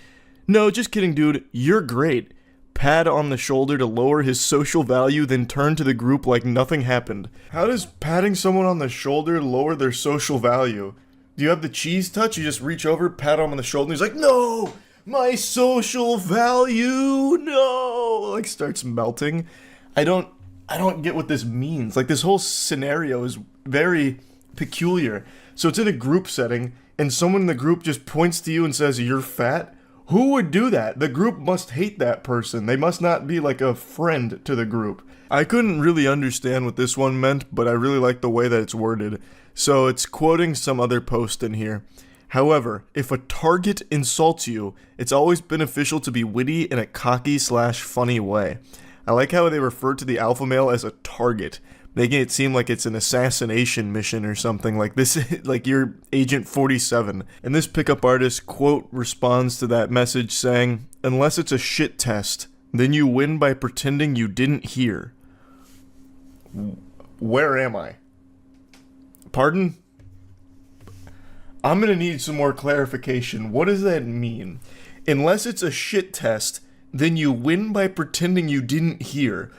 No, just kidding, dude. You're great. Pat on the shoulder to lower his social value, then turn to the group like nothing happened. How does patting someone on the shoulder lower their social value? Do you have the cheese touch? You just reach over, pat him on the shoulder, and he's like, no! My social value, no! Like, starts melting. I don't get what this means. Like, this whole scenario is very peculiar. So it's in a group setting, and someone in the group just points to you and says, you're fat? Who would do that? The group must hate that person. They must not be like a friend to the group. I couldn't really understand what this one meant, but I really like the way that it's worded. So it's quoting some other post in here. However, if a target insults you, it's always beneficial to be witty in a cocky/funny way. I like how they refer to the alpha male as a target, making it seem like it's an assassination mission or something like this, like you're Agent 47. And this pickup artist quote responds to that message saying, unless it's a shit test, then you win by pretending you didn't hear. Where am I? Pardon? I'm gonna need some more clarification. What does that mean? Unless it's a shit test, then you win by pretending you didn't hear.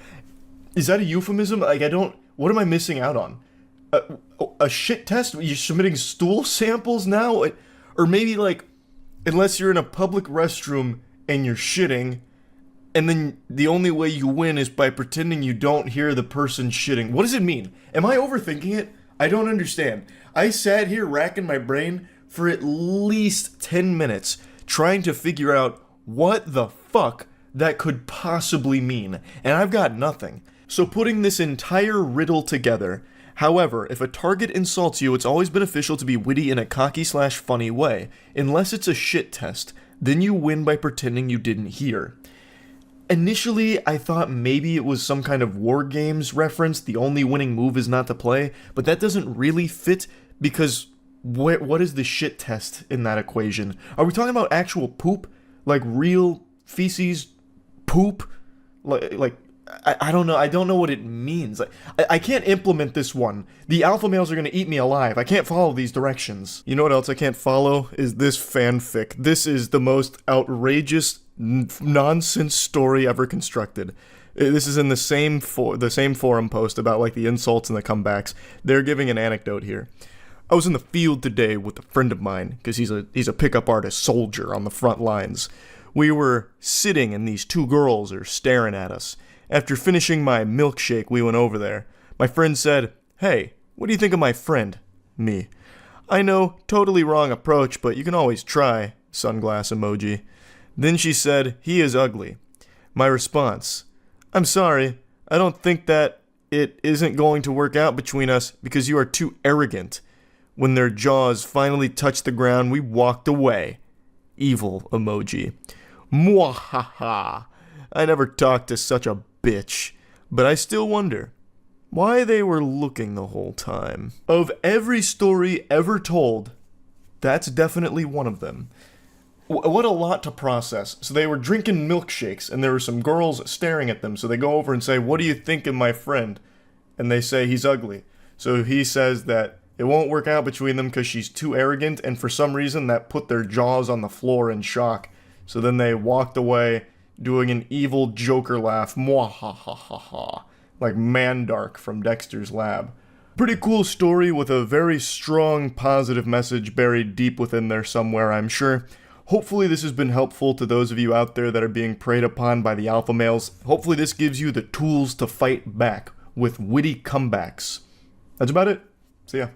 Is that a euphemism? Like, what am I missing out on? A shit test? You're submitting stool samples now? Or maybe, like, unless you're in a public restroom and you're shitting, and then the only way you win is by pretending you don't hear the person shitting. What does it mean? Am I overthinking it? I don't understand. I sat here racking my brain for at least 10 minutes trying to figure out what the fuck that could possibly mean, and I've got nothing. So putting this entire riddle together, however, if a target insults you, it's always beneficial to be witty in a cocky/funny way. Unless it's a shit test, then you win by pretending you didn't hear. Initially, I thought maybe it was some kind of War Games reference, the only winning move is not to play, but that doesn't really fit because what is the shit test in that equation? Are we talking about actual poop? Like real feces poop? I don't know. I don't know what it means. I can't implement this one. The alpha males are going to eat me alive. I can't follow these directions. You know what else I can't follow? Is this fanfic. This is the most outrageous nonsense story ever constructed. This is in the same forum post about like the insults and the comebacks. They're giving an anecdote here. I was in the field today with a friend of mine because he's a pickup artist soldier on the front lines. We were sitting and these two girls are staring at us. After finishing my milkshake, we went over there. My friend said, "Hey, what do you think of my friend?" Me. "I know, totally wrong approach, but you can always try." Sunglass emoji. Then she said, "He is ugly." My response, "I'm sorry, I don't think that it isn't going to work out between us because you are too arrogant." When their jaws finally touched the ground, we walked away. Evil emoji. Mwahaha. I never talked to such a bitch, but I still wonder why they were looking the whole time. Of every story ever told, that's definitely one of them. What a lot to process. So they were drinking milkshakes, and there were some girls staring at them, so they go over and say, "What do you think of my friend?" And they say, "He's ugly." So he says that it won't work out between them because she's too arrogant, and for some reason that put their jaws on the floor in shock. So then they walked away, doing an evil Joker laugh, mwahahaha, like Mandark from Dexter's Lab. Pretty cool story with a very strong positive message buried deep within there somewhere, I'm sure. Hopefully this has been helpful to those of you out there that are being preyed upon by the alpha males. Hopefully this gives you the tools to fight back with witty comebacks. That's about it. See ya.